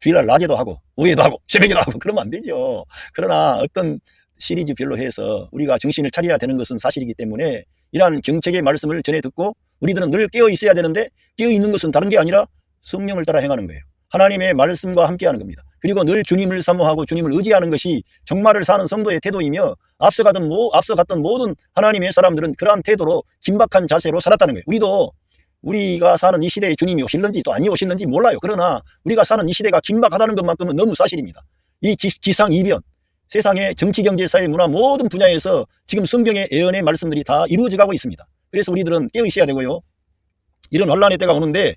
주일날 낮에도 하고 오후에도 하고 새벽에도 하고 그러면 안 되죠. 그러나 어떤 시리즈별로 해서 우리가 정신을 차려야 되는 것은 사실이기 때문에 이러한 경책의 말씀을 전해 듣고 우리들은 늘 깨어 있어야 되는데 깨어 있는 것은 다른 게 아니라 성령을 따라 행하는 거예요. 하나님의 말씀과 함께하는 겁니다. 그리고 늘 주님을 사모하고 주님을 의지하는 것이 정말을 사는 성도의 태도이며 앞서 갔던 모든 하나님의 사람들은 그러한 태도로 긴박한 자세로 살았다는 거예요. 우리도 우리가 사는 이 시대에 주님이 오실는지 또 아니 오실는지 몰라요. 그러나 우리가 사는 이 시대가 긴박하다는 것만큼은 너무 사실입니다. 이 기상이변, 세상의 정치, 경제, 사회, 문화 모든 분야에서 지금 성경의 예언의 말씀들이 다 이루어져 가고 있습니다. 그래서 우리들은 깨어 있어야 되고요. 이런 혼란의 때가 오는데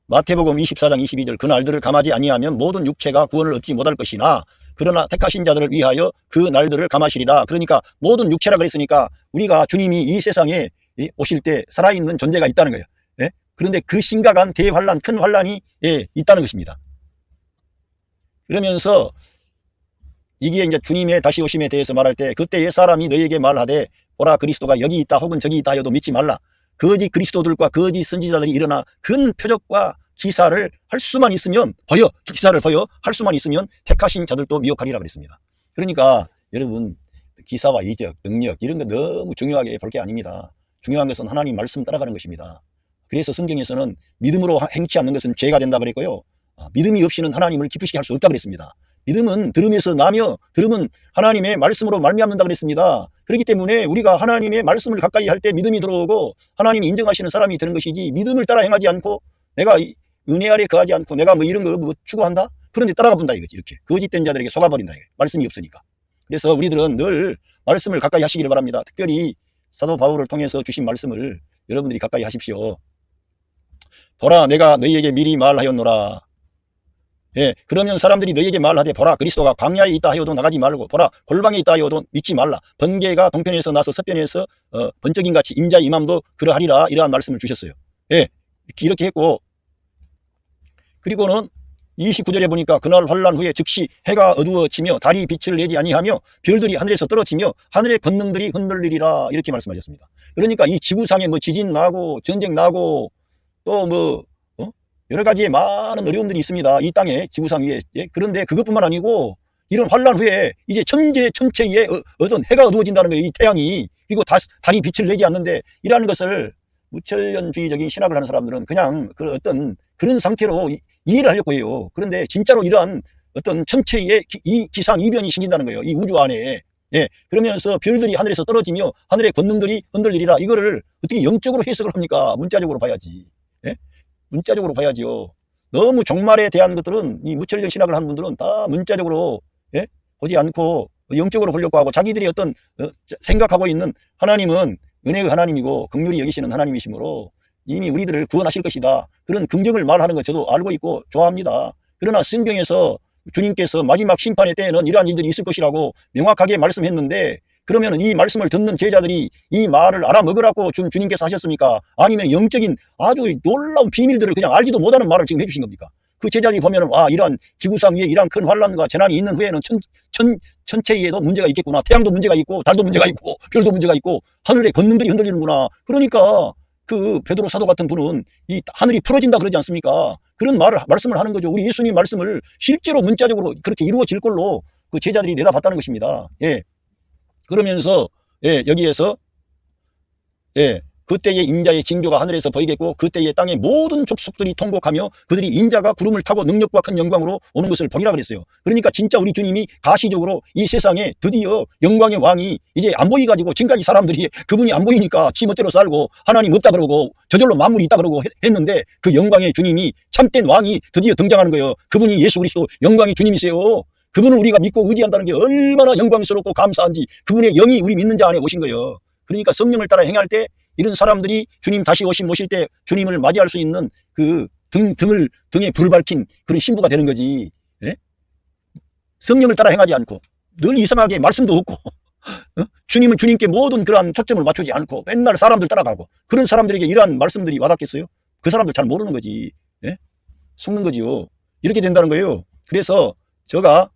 마태복음 24장 22절 그 날들을 감하지 아니하면 모든 육체가 구원을 얻지 못할 것이나 그러나 택하신 자들을 위하여 그 날들을 감하시리라. 그러니까 모든 육체라 그랬으니까 우리가 주님이 이 세상에 오실 때 살아있는 존재가 있다는 거예요. 그런데 그 심각한 대환란, 큰 환란이 있다는 것입니다. 그러면서 이게 이제 주님의 다시 오심에 대해서 말할 때 그때의 사람이 너희에게 말하되 보라 그리스도가 여기 있다 혹은 저기 있다 하여도 믿지 말라. 거짓 그리스도들과 거짓 선지자들이 일어나 큰 표적과 기사를 할 수만 있으면 기사를 할 수만 있으면 택하신 자들도 미혹하리라 그랬습니다. 그러니까 여러분 기사와 이적, 능력 이런 거 너무 중요하게 볼 게 아닙니다. 중요한 것은 하나님 말씀 따라가는 것입니다. 그래서 성경에서는 믿음으로 행치 않는 것은 죄가 된다 그랬고요. 믿음이 없이는 하나님을 기쁘시게 할 수 없다 그랬습니다. 믿음은 들음에서 나며 들음은 하나님의 말씀으로 말미암는다 그랬습니다. 그렇기 때문에 우리가 하나님의 말씀을 가까이 할 때 믿음이 들어오고 하나님이 인정하시는 사람이 되는 것이지 믿음을 따라 행하지 않고 내가 은혜 아래 거하지 않고 내가 뭐 이런 거 추구한다? 그런데 따라가 본다 이거지. 이렇게 거짓된 자들에게 속아버린다 이거지. 말씀이 없으니까. 그래서 우리들은 늘 말씀을 가까이 하시기를 바랍니다. 특별히 사도 바울을 통해서 주신 말씀을 여러분들이 가까이 하십시오. 보라 내가 너희에게 미리 말하였노라. 그러면 사람들이 너희에게 말하되 보라 그리스도가 광야에 있다 하여도 나가지 말고 보라 골방에 있다 하여도 믿지 말라. 번개가 동편에서 나서 서편에서 번쩍인 같이 인자 임함도 그러하리라. 이러한 말씀을 주셨어요. 이렇게 했고 그리고는 29절에 보니까 그날 환란 후에 즉시 해가 어두워지며 달이 빛을 내지 아니하며 별들이 하늘에서 떨어지며 하늘의 권능들이 흔들리리라. 이렇게 말씀하셨습니다. 그러니까 이 지구상에 뭐 지진 나고 전쟁 나고 또 뭐 여러 가지의 많은 어려움들이 있습니다. 이 땅에 지구상 위에. 그런데 그것뿐만 아니고 이런 환란 후에 이제 천체에 어떤 해가 어두워진다는 거예요. 이 태양이. 그리고 달이 빛을 내지 않는데 이라는 것을 무천년주의적인 신학을 하는 사람들은 그냥 그 어떤 그런 상태로 이해를 하려고 해요. 그런데 진짜로 이러한 어떤 천체의 이 기상이변이 생긴다는 거예요. 이 우주 안에. 그러면서 별들이 하늘에서 떨어지며 하늘의 권능들이 흔들리리라. 이거를 어떻게 영적으로 해석을 합니까? 문자적으로 봐야지. 문자적으로 봐야지요. 너무 종말에 대한 것들은 이 무천년 신학을 하는 분들은 다 문자적으로 보지 않고 영적으로 보려고 하고 자기들이 어떤 생각하고 있는 하나님은 은혜의 하나님이고 긍휼히 여기시는 하나님이시므로 이미 우리들을 구원하실 것이다. 그런 긍정을 말하는 것 저도 알고 있고 좋아합니다. 그러나 성경에서 주님께서 마지막 심판의 때에는 이러한 일들이 있을 것이라고 명확하게 말씀했는데 그러면 이 말씀을 듣는 제자들이 이 말을 알아먹으라고 주님께서 하셨습니까? 아니면 영적인 아주 놀라운 비밀들을 그냥 알지도 못하는 말을 지금 해주신 겁니까? 그 제자들이 보면은 이러한 지구상 위에 이러한 큰 환란과 재난이 있는 후에는 천체에도 문제가 있겠구나. 태양도 문제가 있고 달도 문제가 있고 별도 문제가 있고 하늘의 권능들이 흔들리는구나. 그러니까 그 베드로 사도 같은 분은 이 하늘이 풀어진다 그러지 않습니까? 그런 말씀을 하는 거죠. 우리 예수님 말씀을 실제로 문자적으로 그렇게 이루어질 걸로 그 제자들이 내다봤다는 것입니다. 그러면서 여기에서 그때의 인자의 징조가 하늘에서 보이겠고 그때의 땅의 모든 족속들이 통곡하며 그들이 인자가 구름을 타고 능력과 큰 영광으로 오는 것을 보리라 그랬어요. 그러니까 진짜 우리 주님이 가시적으로 이 세상에 드디어 영광의 왕이 이제 안 보이가지고 지금까지 사람들이 그분이 안 보이니까 지 멋대로 살고 하나님 없다 그러고 저절로 만물이 있다 그러고 했는데 그 영광의 주님이 참된 왕이 드디어 등장하는 거예요. 그분이 예수 그리스도 영광의 주님이세요. 그분을 우리가 믿고 의지한다는 게 얼마나 영광스럽고 감사한지 그분의 영이 우리 믿는 자 안에 오신 거예요. 그러니까 성령을 따라 행할 때 이런 사람들이 주님 다시 모실 때 주님을 맞이할 수 있는 그 등에 불 밝힌 그런 신부가 되는 거지. 성령을 따라 행하지 않고 늘 이상하게 말씀도 없고 주님은 주님께 모든 그러한 초점을 맞추지 않고 맨날 사람들 따라가고 그런 사람들에게 이러한 말씀들이 와닿겠어요? 그 사람들 잘 모르는 거지. 속는 거지요. 이렇게 된다는 거예요. 그래서 저가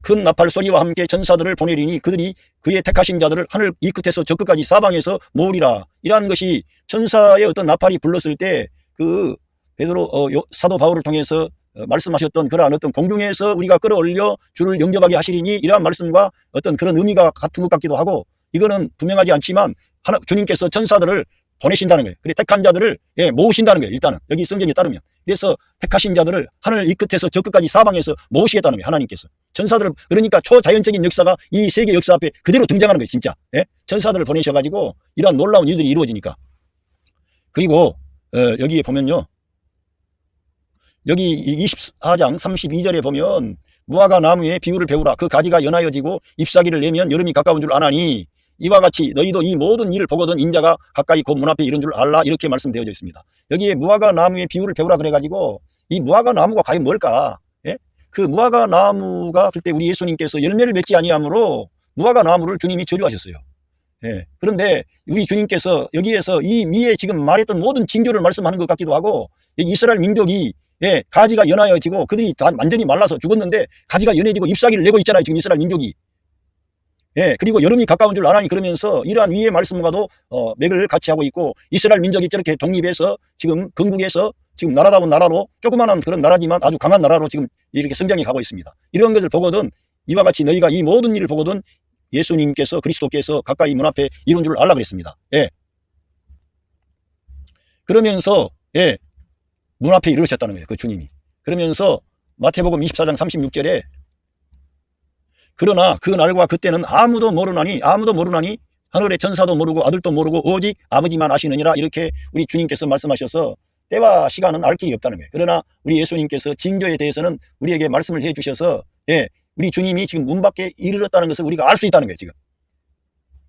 큰 나팔 소리와 함께 전사들을 보내리니 그들이 그의 택하신 자들을 하늘 이 끝에서 저 끝까지 사방에서 모으리라. 이러한 것이 천사의 어떤 나팔이 불렀을 때 그 사도 바울을 통해서 말씀하셨던 그러한 어떤 공중에서 우리가 끌어올려 주를 영접하게 하시리니 이러한 말씀과 어떤 그런 의미가 같은 것 같기도 하고, 이거는 분명하지 않지만 주님께서 전사들을 보내신다는 거예요. 그래 택한 자들을 모으신다는 거예요. 일단은 여기 성경에 따르면. 그래서 택하신 자들을 하늘 이 끝에서 저 끝까지 사방에서 모으시겠다는 거예요. 하나님께서 전사들을, 그러니까 초자연적인 역사가 이 세계 역사 앞에 그대로 등장하는 거예요. 진짜 전사들을 보내셔가지고 이러한 놀라운 일들이 이루어지니까. 그리고 여기에 보면요, 여기 24장 32절에 보면 무화과 나무에 비유를 배우라. 그 가지가 연하여지고 잎사귀를 내면 여름이 가까운 줄 아나니 이와 같이 너희도 이 모든 일을 보거든 인자가 가까이 곧 문 앞에 이른 줄 알라. 이렇게 말씀되어져 있습니다. 여기에 무화과 나무의 비유를 배우라 그래가지고 이 무화과 나무가 과연 뭘까? 그 무화과 나무가 그때 우리 예수님께서 열매를 맺지 아니하므로 무화과 나무를 주님이 저주하셨어요. 그런데 우리 주님께서 여기에서 이 위에 지금 말했던 모든 징조를 말씀하는 것 같기도 하고, 이스라엘 민족이 가지가 연하여지고 그들이 다 완전히 말라서 죽었는데 가지가 연해지고 잎사귀를 내고 있잖아요. 지금 이스라엘 민족이. 그리고 여름이 가까운 줄 아나니, 그러면서 이러한 위의 말씀과도 맥을 같이 하고 있고, 이스라엘 민족이 저렇게 독립해서 지금 건국해서 지금 나라다운 나라로, 조그마한 그런 나라지만 아주 강한 나라로 지금 이렇게 성장해 가고 있습니다. 이런 것을 보거든 이와 같이 너희가 이 모든 일을 보거든 예수님께서 그리스도께서 가까이 문 앞에 이룬 줄 알라 그랬습니다. 그러면서 문 앞에 이르셨다는 거예요. 그 주님이. 그러면서 마태복음 24장 36절에 그러나 그 날과 그때는 아무도 모르나니 하늘의 전사도 모르고 아들도 모르고 오직 아버지만 아시느니라. 이렇게 우리 주님께서 말씀하셔서 때와 시간은 알 길이 없다는 거예요. 그러나 우리 예수님께서 징조에 대해서는 우리에게 말씀을 해 주셔서 우리 주님이 지금 문 밖에 이르렀다는 것을 우리가 알 수 있다는 거예요. 지금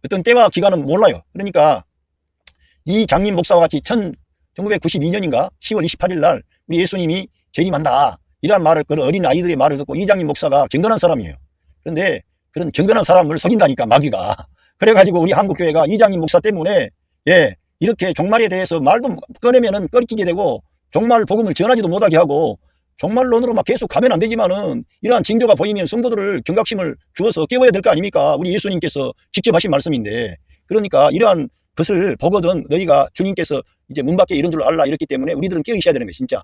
어떤 때와 기간은 몰라요. 그러니까 이 장님 목사와 같이 1992년인가 10월 28일 날 우리 예수님이 재림한다 이런 말을, 그런 어린 아이들의 말을 듣고 이장님 목사가 경건한 사람이에요. 그런데 그런 경건한 사람을 속인다니까, 마귀가. 그래가지고 우리 한국교회가 이장님 목사 때문에 이렇게 종말에 대해서 말도 꺼내면은 끓이게 되고 종말 복음을 전하지도 못하게 하고, 종말론으로 막 계속 가면 안 되지만은 이러한 징조가 보이면 성도들을 경각심을 주어서 깨워야 될 거 아닙니까? 우리 예수님께서 직접 하신 말씀인데. 그러니까 이러한 것을 보거든 너희가 주님께서 이제 문 밖에 이런 줄 알라 이렇기 때문에 우리들은 깨어 있어야 되는 거예요. 진짜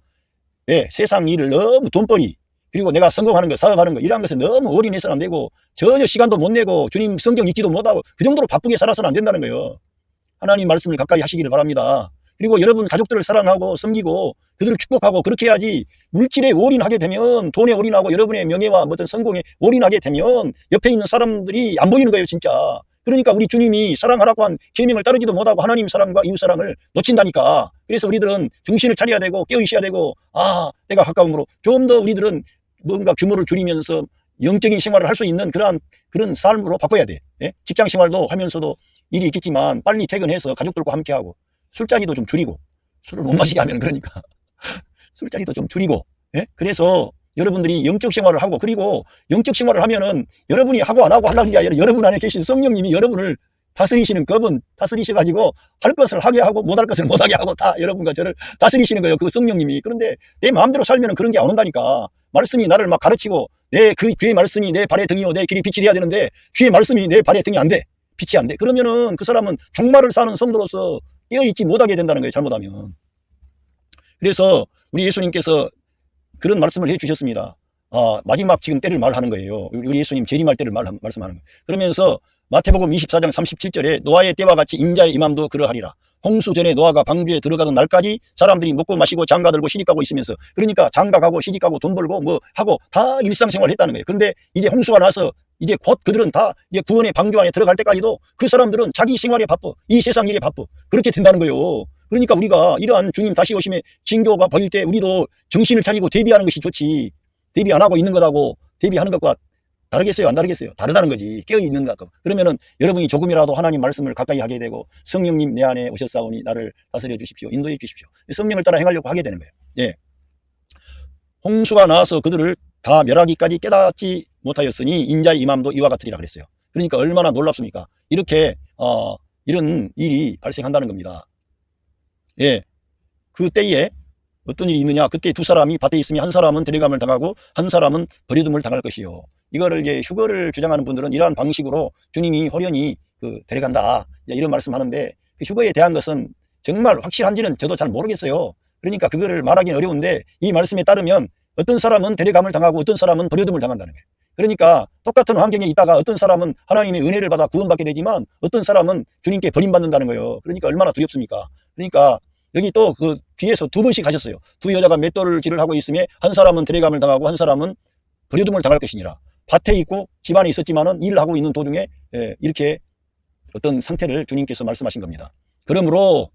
세상 일을 너무 돈벌이, 그리고 내가 성공하는 거, 사업하는 거, 이러한 것에 너무 올인해서는 안 되고, 전혀 시간도 못 내고 주님 성경 읽지도 못하고 그 정도로 바쁘게 살아서는 안 된다는 거예요. 하나님 말씀을 가까이 하시기를 바랍니다. 그리고 여러분 가족들을 사랑하고 섬기고 그들을 축복하고 그렇게 해야지, 물질에 올인하게 되면, 돈에 올인하고 여러분의 명예와 어떤 성공에 올인하게 되면 옆에 있는 사람들이 안 보이는 거예요. 진짜. 그러니까 우리 주님이 사랑하라고 한 계명을 따르지도 못하고 하나님 사랑과 이웃 사랑을 놓친다니까. 그래서 우리들은 정신을 차려야 되고 깨어 있어야 되고, 때가 가까움으로 좀 더 우리들은 뭔가 규모를 줄이면서 영적인 생활을 할 수 있는 그런 삶으로 바꿔야 돼. 직장 생활도 하면서도 일이 있겠지만 빨리 퇴근해서 가족들과 함께하고, 술자리도 좀 줄이고, 술을 못 마시게 하면 그러니까 술자리도 좀 줄이고, 그래서 여러분들이 영적 생활을 하고, 그리고 영적 생활을 하면은 여러분이 하고 안 하고 하려는 게 아니라 여러분 안에 계신 성령님이 여러분을 다스리시는 법은 다스리셔가지고 할 것을 하게 하고 못할 것을 못하게 하고 다 여러분과 저를 다스리시는 거예요. 그 성령님이. 그런데 내 마음대로 살면은 그런 게 안 온다니까. 말씀이 나를 막 가르치고, 그 주의 말씀이 내 발의 등이요 내 길이 빛이 돼야 되는데 주의 말씀이 내 발의 등이 안 돼. 빛이 안 돼. 그러면은 그 사람은 종말을 사는 성도로서 깨어있지 못하게 된다는 거예요. 잘못하면. 그래서 우리 예수님께서 그런 말씀을 해 주셨습니다. 마지막 지금 때를 말하는 거예요. 우리 예수님 재림할 때를 말씀하는 거예요. 그러면서 마태복음 24장 37절에 노아의 때와 같이 인자의 임함도 그러하리라. 홍수 전에 노아가 방주에 들어가던 날까지 사람들이 먹고 마시고 장가들고 시집가고 있으면서, 그러니까 장가가고 시집가고 돈 벌고 뭐 하고 다 일상생활을 했다는 거예요. 근데 이제 홍수가 나서 이제 곧 그들은 다 이제 구원의 방주 안에 들어갈 때까지도 그 사람들은 자기 생활에 바빠, 이 세상 일에 바빠, 그렇게 된다는 거예요. 그러니까 우리가 이러한 주님 다시 오심의 징조가 보일 때 우리도 정신을 차리고 대비하는 것이 좋지, 대비 안 하고 있는 것하고 대비하는 것과 다르겠어요? 안 다르겠어요? 다르다는 거지. 깨어있는 것 같고. 그러면은 여러분이 조금이라도 하나님 말씀을 가까이 하게 되고, 성령님 내 안에 오셨사오니 나를 다스려 주십시오, 인도해 주십시오, 성령을 따라 행하려고 하게 되는 거예요. 홍수가 나와서 그들을 다 멸하기까지 깨닫지 못하였으니 인자의 임함도 이와 같으리라 그랬어요. 그러니까 얼마나 놀랍습니까? 이렇게 이런 일이 발생한다는 겁니다. 그 때에 어떤 일이 있느냐? 그때 두 사람이 밭에 있으면 한 사람은 데려감을 당하고 한 사람은 버려둠을 당할 것이요. 이거를 이제 휴거를 주장하는 분들은 이러한 방식으로 주님이 호련히 데려간다 이런 말씀하는데, 그 휴거에 대한 것은 정말 확실한지는 저도 잘 모르겠어요. 그러니까 그거를 말하기는 어려운데 이 말씀에 따르면 어떤 사람은 데려감을 당하고 어떤 사람은 버려둠을 당한다는 거예요. 그러니까 똑같은 환경에 있다가 어떤 사람은 하나님의 은혜를 받아 구원받게 되지만 어떤 사람은 주님께 버림받는다는 거예요. 그러니까 얼마나 두렵습니까? 그러니까 여기 또 그 뒤에서 두 번씩 하셨어요. 두 여자가 맷돌질을 하고 있음에 한 사람은 데려감을 당하고 한 사람은 버려둠을 당할 것이니라. 밭에 있고 집안에 있었지만은 일을 하고 있는 도중에 이렇게 어떤 상태를 주님께서 말씀하신 겁니다. 그러므로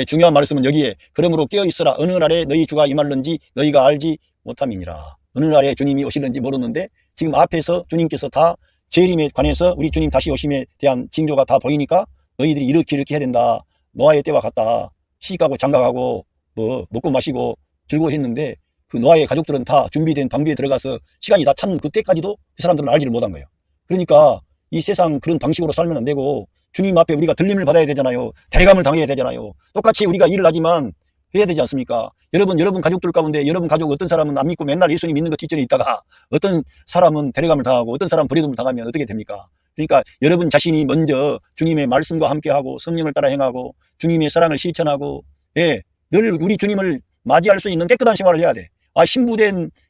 중요한 말씀은 여기에 그러므로 깨어있으라. 어느 날에 너희 주가 임할는지 너희가 알지 못함이니라. 어느 날에 주님이 오실는지 모르는데 지금 앞에서 주님께서 다 재림에 관해서 우리 주님 다시 오심에 대한 징조가 다 보이니까 너희들이 이렇게 해야 된다. 노아의 때와 같다. 시집가고 장가가고 뭐 먹고 마시고 즐거워했는데 그 노아의 가족들은 다 준비된 방비에 들어가서 시간이 다 찼는 그때까지도 그 사람들은 알지를 못한 거예요. 그러니까 이 세상 그런 방식으로 살면 안 되고 주님 앞에 우리가 들림을 받아야 되잖아요. 대감을 당해야 되잖아요. 똑같이 우리가 일을 하지만 해야 되지 않습니까? 여러분 가족들 가운데 여러분 가족 어떤 사람은 안 믿고 맨날 예수님 믿는 것 뒷전에 있다가 어떤 사람은 대감을 당하고 어떤 사람은 버림을 당하면 어떻게 됩니까? 그러니까 여러분 자신이 먼저 주님의 말씀과 함께하고 성령을 따라 행하고 주님의 사랑을 실천하고 늘 우리 주님을 맞이할 수 있는 깨끗한 생활을 해야 돼.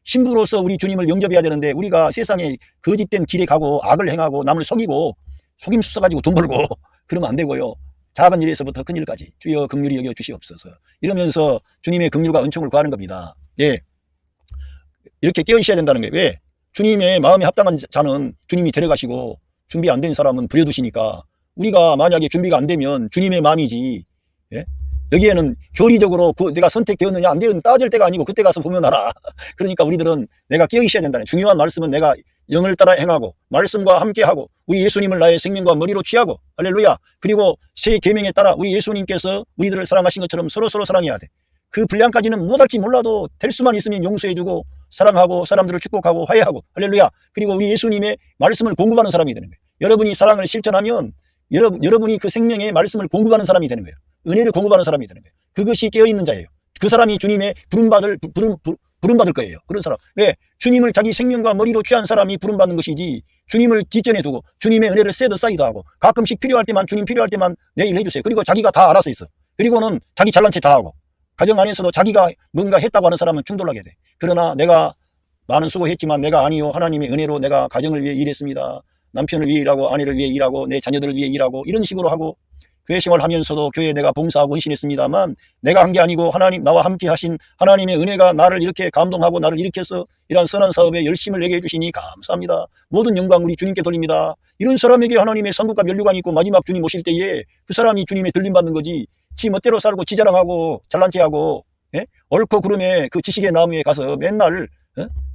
신부로서 우리 주님을 영접해야 되는데 우리가 세상에 거짓된 길에 가고 악을 행하고 남을 속이고 속임수 써가지고 돈 벌고 그러면 안 되고요. 작은 일에서부터 큰 일까지 주여 긍휼히 여겨 주시옵소서 이러면서 주님의 긍휼과 은총을 구하는 겁니다. 이렇게 깨어있어야 된다는 거예요. 왜? 주님의 마음에 합당한 자는 주님이 데려가시고 준비 안 된 사람은 버려두시니까 우리가 만약에 준비가 안 되면 주님의 마음이지 여기에는 교리적으로 내가 선택되었느냐 안 되었느냐 따질 때가 아니고 그때 가서 보면 알아. 그러니까 우리들은 내가 깨어있어야 된다는 중요한 말씀은 내가 영을 따라 행하고 말씀과 함께하고 우리 예수님을 나의 생명과 머리로 취하고 할렐루야. 그리고 새 계명에 따라 우리 예수님께서 우리들을 사랑하신 것처럼 서로 사랑해야 돼. 그 분량까지는 못할지 몰라도 될 수만 있으면 용서해주고 사랑하고 사람들을 축복하고 화해하고 할렐루야. 그리고 우리 예수님의 말씀을 공급하는 사람이 되는 거예요. 여러분이 사랑을 실천하면 여러분이 그 생명의 말씀을 공급하는 사람이 되는 거예요. 은혜를 공급하는 사람이 되는 거예요. 그것이 깨어있는 자예요. 그 사람이 주님의 부름받을 거예요. 그런 사람. 왜? 주님을 자기 생명과 머리로 취한 사람이 부름받는 것이지 주님을 뒷전에 두고 주님의 은혜를 세더 쌓이도 하고 가끔씩 필요할 때만 주님 필요할 때만 내 일 해주세요. 그리고 자기가 다 알아서 있어. 그리고는 자기 잘난 체 다 하고 가정 안에서도 자기가 뭔가 했다고 하는 사람은 충돌하게 돼. 그러나 내가 많은 수고했지만 내가 아니요 하나님의 은혜로 내가 가정을 위해 일했습니다. 남편을 위해 일하고 아내를 위해 일하고 내 자녀들을 위해 일하고 이런 식으로 하고 교회 생활하면서도 교회에 내가 봉사하고 헌신했습니다만 내가 한 게 아니고 하나님 나와 함께 하신 하나님의 은혜가 나를 이렇게 감동하고 나를 일으켜서 이러한 선한 사업에 열심을 내게 해주시니 감사합니다. 모든 영광 우리 주님께 돌립니다. 이런 사람에게 하나님의 상급과 면류관이 있고 마지막 주님 오실 때에 그 사람이 주님의 들림받는 거지 지 멋대로 살고 지 자랑하고 잘난 체하고 옳고 그름의 그 지식의 나무에 가서 맨날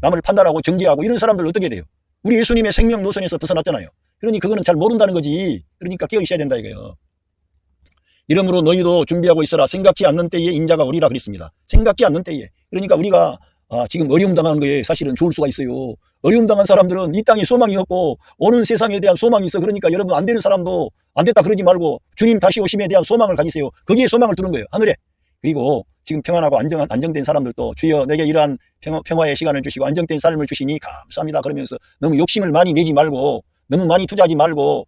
남을 판단하고 정죄하고 이런 사람들 어떻게 돼요? 우리 예수님의 생명 노선에서 벗어났잖아요. 그러니 그거는 잘 모른다는 거지. 그러니까 깨어 있어야 된다 이거예요. 이러므로 너희도 준비하고 있어라. 생각지 않는 때에 인자가 오리라 그랬습니다. 생각지 않는 때에. 그러니까 우리가 지금 어려움 당하는 거에 사실은 좋을 수가 있어요. 어려움 당한 사람들은 이 땅에 소망이 없고 오는 세상에 대한 소망이 있어. 그러니까 여러분 안 되는 사람도 안 됐다 그러지 말고 주님 다시 오심에 대한 소망을 가지세요. 거기에 소망을 두는 거예요. 하늘에. 그리고 지금 평안하고 안정된 사람들도 주여 내게 이러한 평화의 시간을 주시고 안정된 삶을 주시니 감사합니다. 그러면서 너무 욕심을 많이 내지 말고 너무 많이 투자하지 말고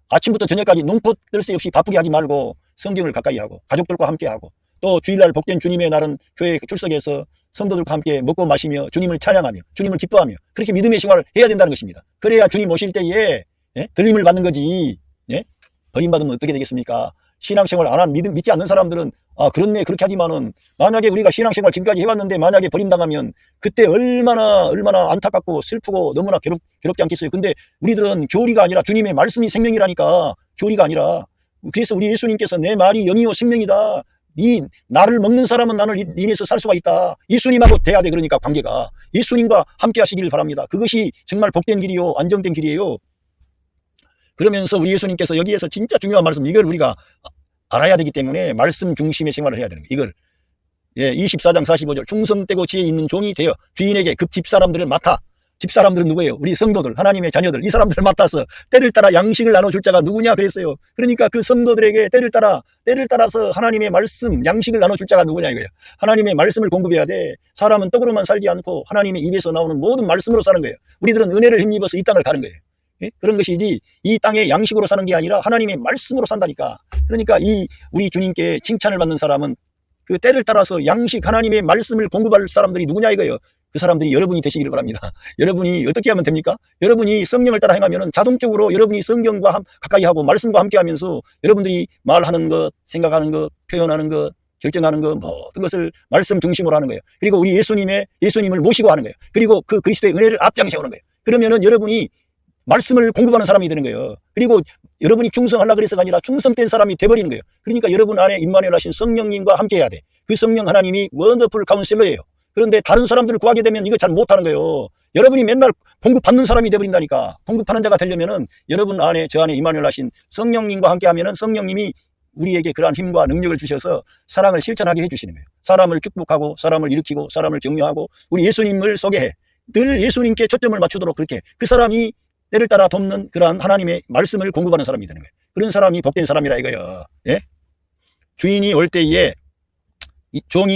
아침부터 저녁까지 눈꽃 뜰 새 없이 바쁘게 하지 말고 성경을 가까이 하고 가족들과 함께 하고 또 주일날 복된 주님의 날은 교회에 출석해서 성도들과 함께 먹고 마시며 주님을 찬양하며 주님을 기뻐하며 그렇게 믿음의 생활을 해야 된다는 것입니다. 그래야 주님 오실 때에 들림을 받는 거지. 버림받으면 어떻게 되겠습니까? 신앙생활 안 한 믿지 않는 사람들은 그렇네 그렇게 하지만은 만약에 우리가 신앙생활 지금까지 해왔는데 만약에 버림당하면 그때 얼마나 안타깝고 슬프고 너무나 괴롭지 않겠어요. 근데 우리들은 교리가 아니라 주님의 말씀이 생명이라니까 교리가 아니라 그래서 우리 예수님께서 내 말이 영이요 생명이다. 나를 먹는 사람은 나를 인해서 살 수가 있다. 예수님하고 돼야 돼. 그러니까 관계가 예수님과 함께 하시기를 바랍니다. 그것이 정말 복된 길이요 안정된 길이에요. 그러면서 우리 예수님께서 여기에서 진짜 중요한 말씀 이걸 우리가 알아야 되기 때문에 말씀 중심의 생활을 해야 되는 거예요. 이걸 24장 45절 충성되고 지혜 있는 종이 되어 주인에게 그 집사람들을 맡아. 집사람들은 누구예요? 우리 성도들 하나님의 자녀들 이 사람들을 맡아서 때를 따라 양식을 나눠줄 자가 누구냐 그랬어요. 그러니까 그 성도들에게 때를 따라서 하나님의 말씀 양식을 나눠줄 자가 누구냐 이거예요. 하나님의 말씀을 공급해야 돼. 사람은 떡으로만 살지 않고 하나님의 입에서 나오는 모든 말씀으로 사는 거예요. 우리들은 은혜를 힘입어서 이 땅을 가는 거예요. 그런 것이지 이 땅의 양식으로 사는 게 아니라 하나님의 말씀으로 산다니까. 그러니까 우리 주님께 칭찬을 받는 사람은 그 때를 따라서 양식 하나님의 말씀을 공급할 사람들이 누구냐 이거예요. 그 사람들이 여러분이 되시기를 바랍니다. 여러분이 어떻게 하면 됩니까? 여러분이 성령을 따라 행하면 자동적으로 여러분이 성경과 가까이 하고 말씀과 함께 하면서 여러분들이 말하는 것, 생각하는 것, 표현하는 것, 결정하는 것, 모든 것을 말씀 중심으로 하는 거예요. 그리고 우리 예수님을 모시고 하는 거예요. 그리고 그 그리스도의 은혜를 앞장 세우는 거예요. 그러면은 여러분이 말씀을 공급하는 사람이 되는 거예요. 그리고 여러분이 충성하려고 그래서가 아니라 충성된 사람이 돼버리는 거예요. 그러니까 여러분 안에 임마누엘 하신 성령님과 함께 해야 돼. 그 성령 하나님이 원더풀 카운셀러예요. 그런데 다른 사람들을 구하게 되면 이거 잘 못하는 거예요. 여러분이 맨날 공급받는 사람이 돼버린다니까. 공급하는 자가 되려면은 여러분 안에, 저 안에 임마누엘 하신 성령님과 함께 하면은 성령님이 우리에게 그러한 힘과 능력을 주셔서 사랑을 실천하게 해주시는 거예요. 사람을 축복하고, 사람을 일으키고, 사람을 격려하고, 우리 예수님을 소개해. 늘 예수님께 초점을 맞추도록 그렇게 그 사람이 때를 따라 돕는 그러한 하나님의 말씀을 공급하는 사람이 되는 거예요. 그런 사람이 복된 사람이라 이거예요. 예? 주인이 올 때에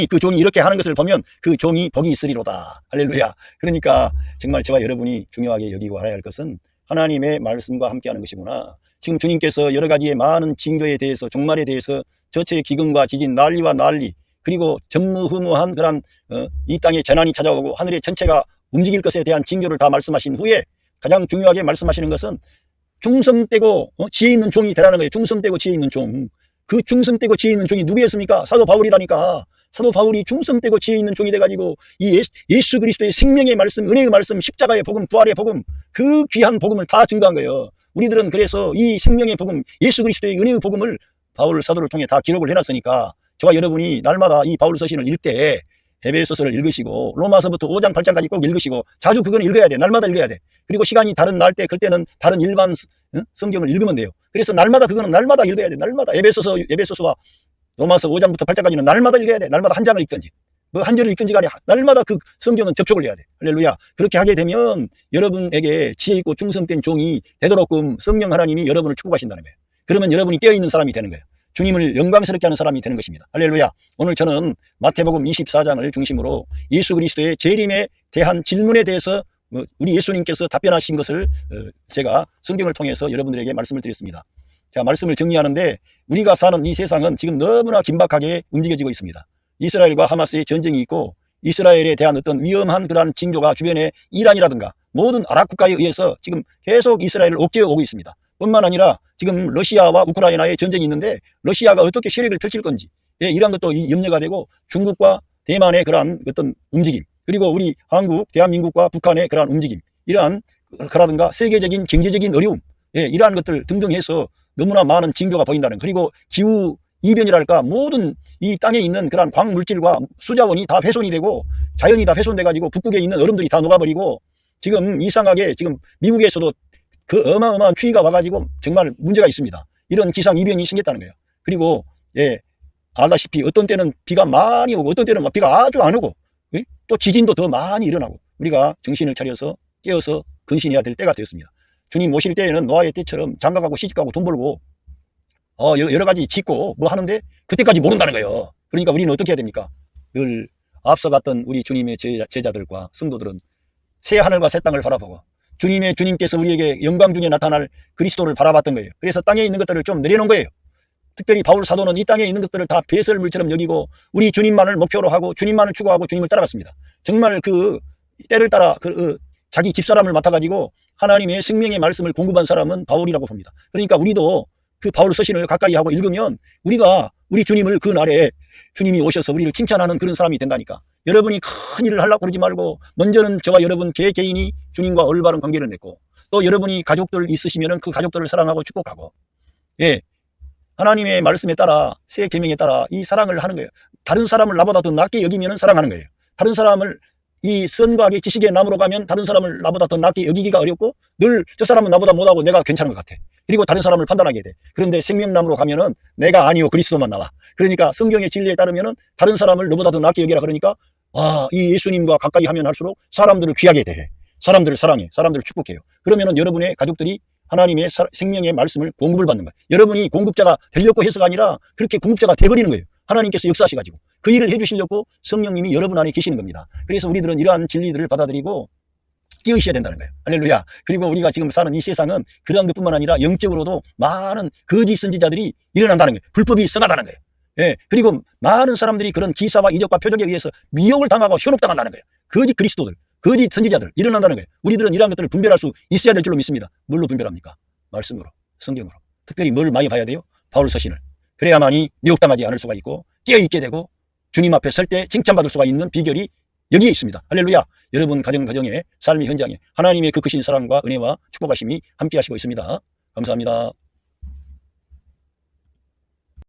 그 종이 이렇게 하는 것을 보면 그 종이 복이 있으리로다. 할렐루야. 그러니까 정말 저와 여러분이 중요하게 여기고 알아야 할 것은 하나님의 말씀과 함께하는 것이구나. 지금 주님께서 여러 가지의 많은 징조에 대해서, 종말에 대해서 저체의 기근과 지진, 난리와 난리, 그리고 전무후무한 그런 이 땅에 재난이 찾아오고 하늘의 전체가 움직일 것에 대한 징조를 다 말씀하신 후에 가장 중요하게 말씀하시는 것은 충성되고 지혜 있는 종이 되라는 거예요. 충성되고 지혜 있는 종. 그 충성되고 지혜 있는 종이 누구였습니까? 사도 바울이라니까. 사도 바울이 충성되고 지혜 있는 종이 돼가지고 이 예수 그리스도의 생명의 말씀, 은혜의 말씀, 십자가의 복음, 부활의 복음, 그 귀한 복음을 다 증거한 거예요. 우리들은 그래서 이 생명의 복음, 예수 그리스도의 은혜의 복음을 바울 사도를 통해 다 기록을 해놨으니까 저와 여러분이 날마다 이 바울 서신을 읽을 때 에베소서를 읽으시고 로마서부터 5장 8장까지 꼭 읽으시고 자주 그건 읽어야 돼. 날마다 읽어야 돼. 그리고 시간이 다른 날 때 그때는 다른 일반 성경을 읽으면 돼요. 그래서 날마다 그거는 날마다 읽어야 돼. 날마다 에베소서와 로마서 5장부터 8장까지는 날마다 읽어야 돼. 날마다 한 장을 읽든지 뭐 한 절을 읽든지 간에 날마다 그 성경은 접촉을 해야 돼. 할렐루야. 그렇게 하게 되면 여러분에게 지혜 있고 충성된 종이 되도록끔 성령 하나님이 여러분을 축복하신다는 거예요. 그러면 여러분이 깨어있는 사람이 되는 거예요. 주님을 영광스럽게 하는 사람이 되는 것입니다. 할렐루야. 오늘 저는 마태복음 24장을 중심으로 예수 그리스도의 재림에 대한 질문에 대해서 우리 예수님께서 답변하신 것을 제가 성경을 통해서 여러분들에게 말씀을 드렸습니다. 자, 말씀을 정리하는데 우리가 사는 이 세상은 지금 너무나 긴박하게 움직여지고 있습니다. 이스라엘과 하마스의 전쟁이 있고 이스라엘에 대한 어떤 위험한 그러한 징조가 주변에 이란이라든가 모든 아랍 국가에 의해서 지금 계속 이스라엘을 옥죄어 오고 있습니다. 뿐만 아니라 지금 러시아와 우크라이나의 전쟁이 있는데 러시아가 어떻게 세력을 펼칠 건지 이런 것도 염려가 되고 중국과 대만의 그러한 어떤 움직임 그리고 우리 한국, 대한민국과 북한의 그러한 움직임 이러한 그라든가 세계적인 경제적인 어려움 이러한 것들 등등 해서 너무나 많은 징조가 보인다는 그리고 기후 이변이랄까 모든 이 땅에 있는 그러한 광물질과 수자원이 다 훼손이 되고 자연이 다 훼손돼 가지고 북극에 있는 얼음들이 다 녹아버리고 지금 이상하게 지금 미국에서도 그 어마어마한 추위가 와가지고 정말 문제가 있습니다. 이런 기상 이변이 생겼다는 거예요. 그리고 알다시피 어떤 때는 비가 많이 오고 어떤 때는 비가 아주 안 오고 또 지진도 더 많이 일어나고 우리가 정신을 차려서 깨어서 근신해야 될 때가 되었습니다. 주님 모실 때에는 노아의 때처럼 장가가고 시집가고 돈 벌고 여러 가지 짓고 뭐 하는데 그때까지 모른다는 거예요. 그러니까 우리는 어떻게 해야 됩니까? 늘 앞서갔던 우리 주님의 제자들과 성도들은 새 하늘과 새 땅을 바라보고 주님께서 우리에게 영광 중에 나타날 그리스도를 바라봤던 거예요. 그래서 땅에 있는 것들을 좀 내려놓은 거예요. 특별히 바울 사도는 이 땅에 있는 것들을 다 배설물처럼 여기고 우리 주님만을 목표로 하고 주님만을 추구하고 주님을 따라갔습니다. 정말 그 때를 따라 자기 집사람을 맡아가지고 하나님의 생명의 말씀을 공급한 사람은 바울이라고 봅니다. 그러니까 우리도 그 바울 서신을 가까이 하고 읽으면 우리가 우리 주님을 그 날에 주님이 오셔서 우리를 칭찬하는 그런 사람이 된다니까. 여러분이 큰 일을 하려고 그러지 말고 먼저는 저와 여러분 개개인이 주님과 올바른 관계를 맺고 또 여러분이 가족들 있으시면 그 가족들을 사랑하고 축복하고 하나님의 말씀에 따라 새 계명에 따라 이 사랑을 하는 거예요. 다른 사람을 나보다 더 낮게 여기면 사랑하는 거예요. 다른 사람을 이 선과 악의 지식의 나무로 가면 다른 사람을 나보다 더 낮게 여기기가 어렵고 늘 저 사람은 나보다 못하고 내가 괜찮은 것 같아. 그리고 다른 사람을 판단하게 돼. 그런데 생명나무로 가면은 내가 아니요 그리스도만 나와. 그러니까 성경의 진리에 따르면은 다른 사람을 너보다 더 낮게 여기라 그러니까 이 예수님과 가까이 하면 할수록 사람들을 귀하게 대해. 사람들을 사랑해. 사람들을 축복해요. 그러면은 여러분의 가족들이 하나님의 생명의 말씀을 공급을 받는 거예요. 여러분이 공급자가 되려고 해서가 아니라 그렇게 공급자가 돼버리는 거예요. 하나님께서 역사하셔가지고 그 일을 해주시려고 성령님이 여러분 안에 계시는 겁니다. 그래서 우리들은 이러한 진리들을 받아들이고 끼어있어야 된다는 거예요. 할렐루야. 그리고 우리가 지금 사는 이 세상은 그러한 것뿐만 아니라 영적으로도 많은 거짓 선지자들이 일어난다는 거예요. 불법이 성하다는 거예요. 예, 그리고 많은 사람들이 그런 기사와 이적과 표적에 의해서 미혹을 당하고 현혹당한다는 거예요. 거짓 그리스도들, 거짓 선지자들 일어난다는 거예요. 우리들은 이러한 것들을 분별할 수 있어야 될 줄로 믿습니다. 뭘로 분별합니까? 말씀으로, 성경으로. 특별히 뭘 많이 봐야 돼요? 바울 서신을. 그래야만이 미혹당하지 않을 수가 있고 깨어있게 되고 주님 앞에 설 때 칭찬받을 수가 있는 비결이 여기에 있습니다. 할렐루야. 여러분 가정의 삶의 현장에 하나님의 그 크신 사랑과 은혜와 축복하심이 함께 하시고 있습니다. 감사합니다.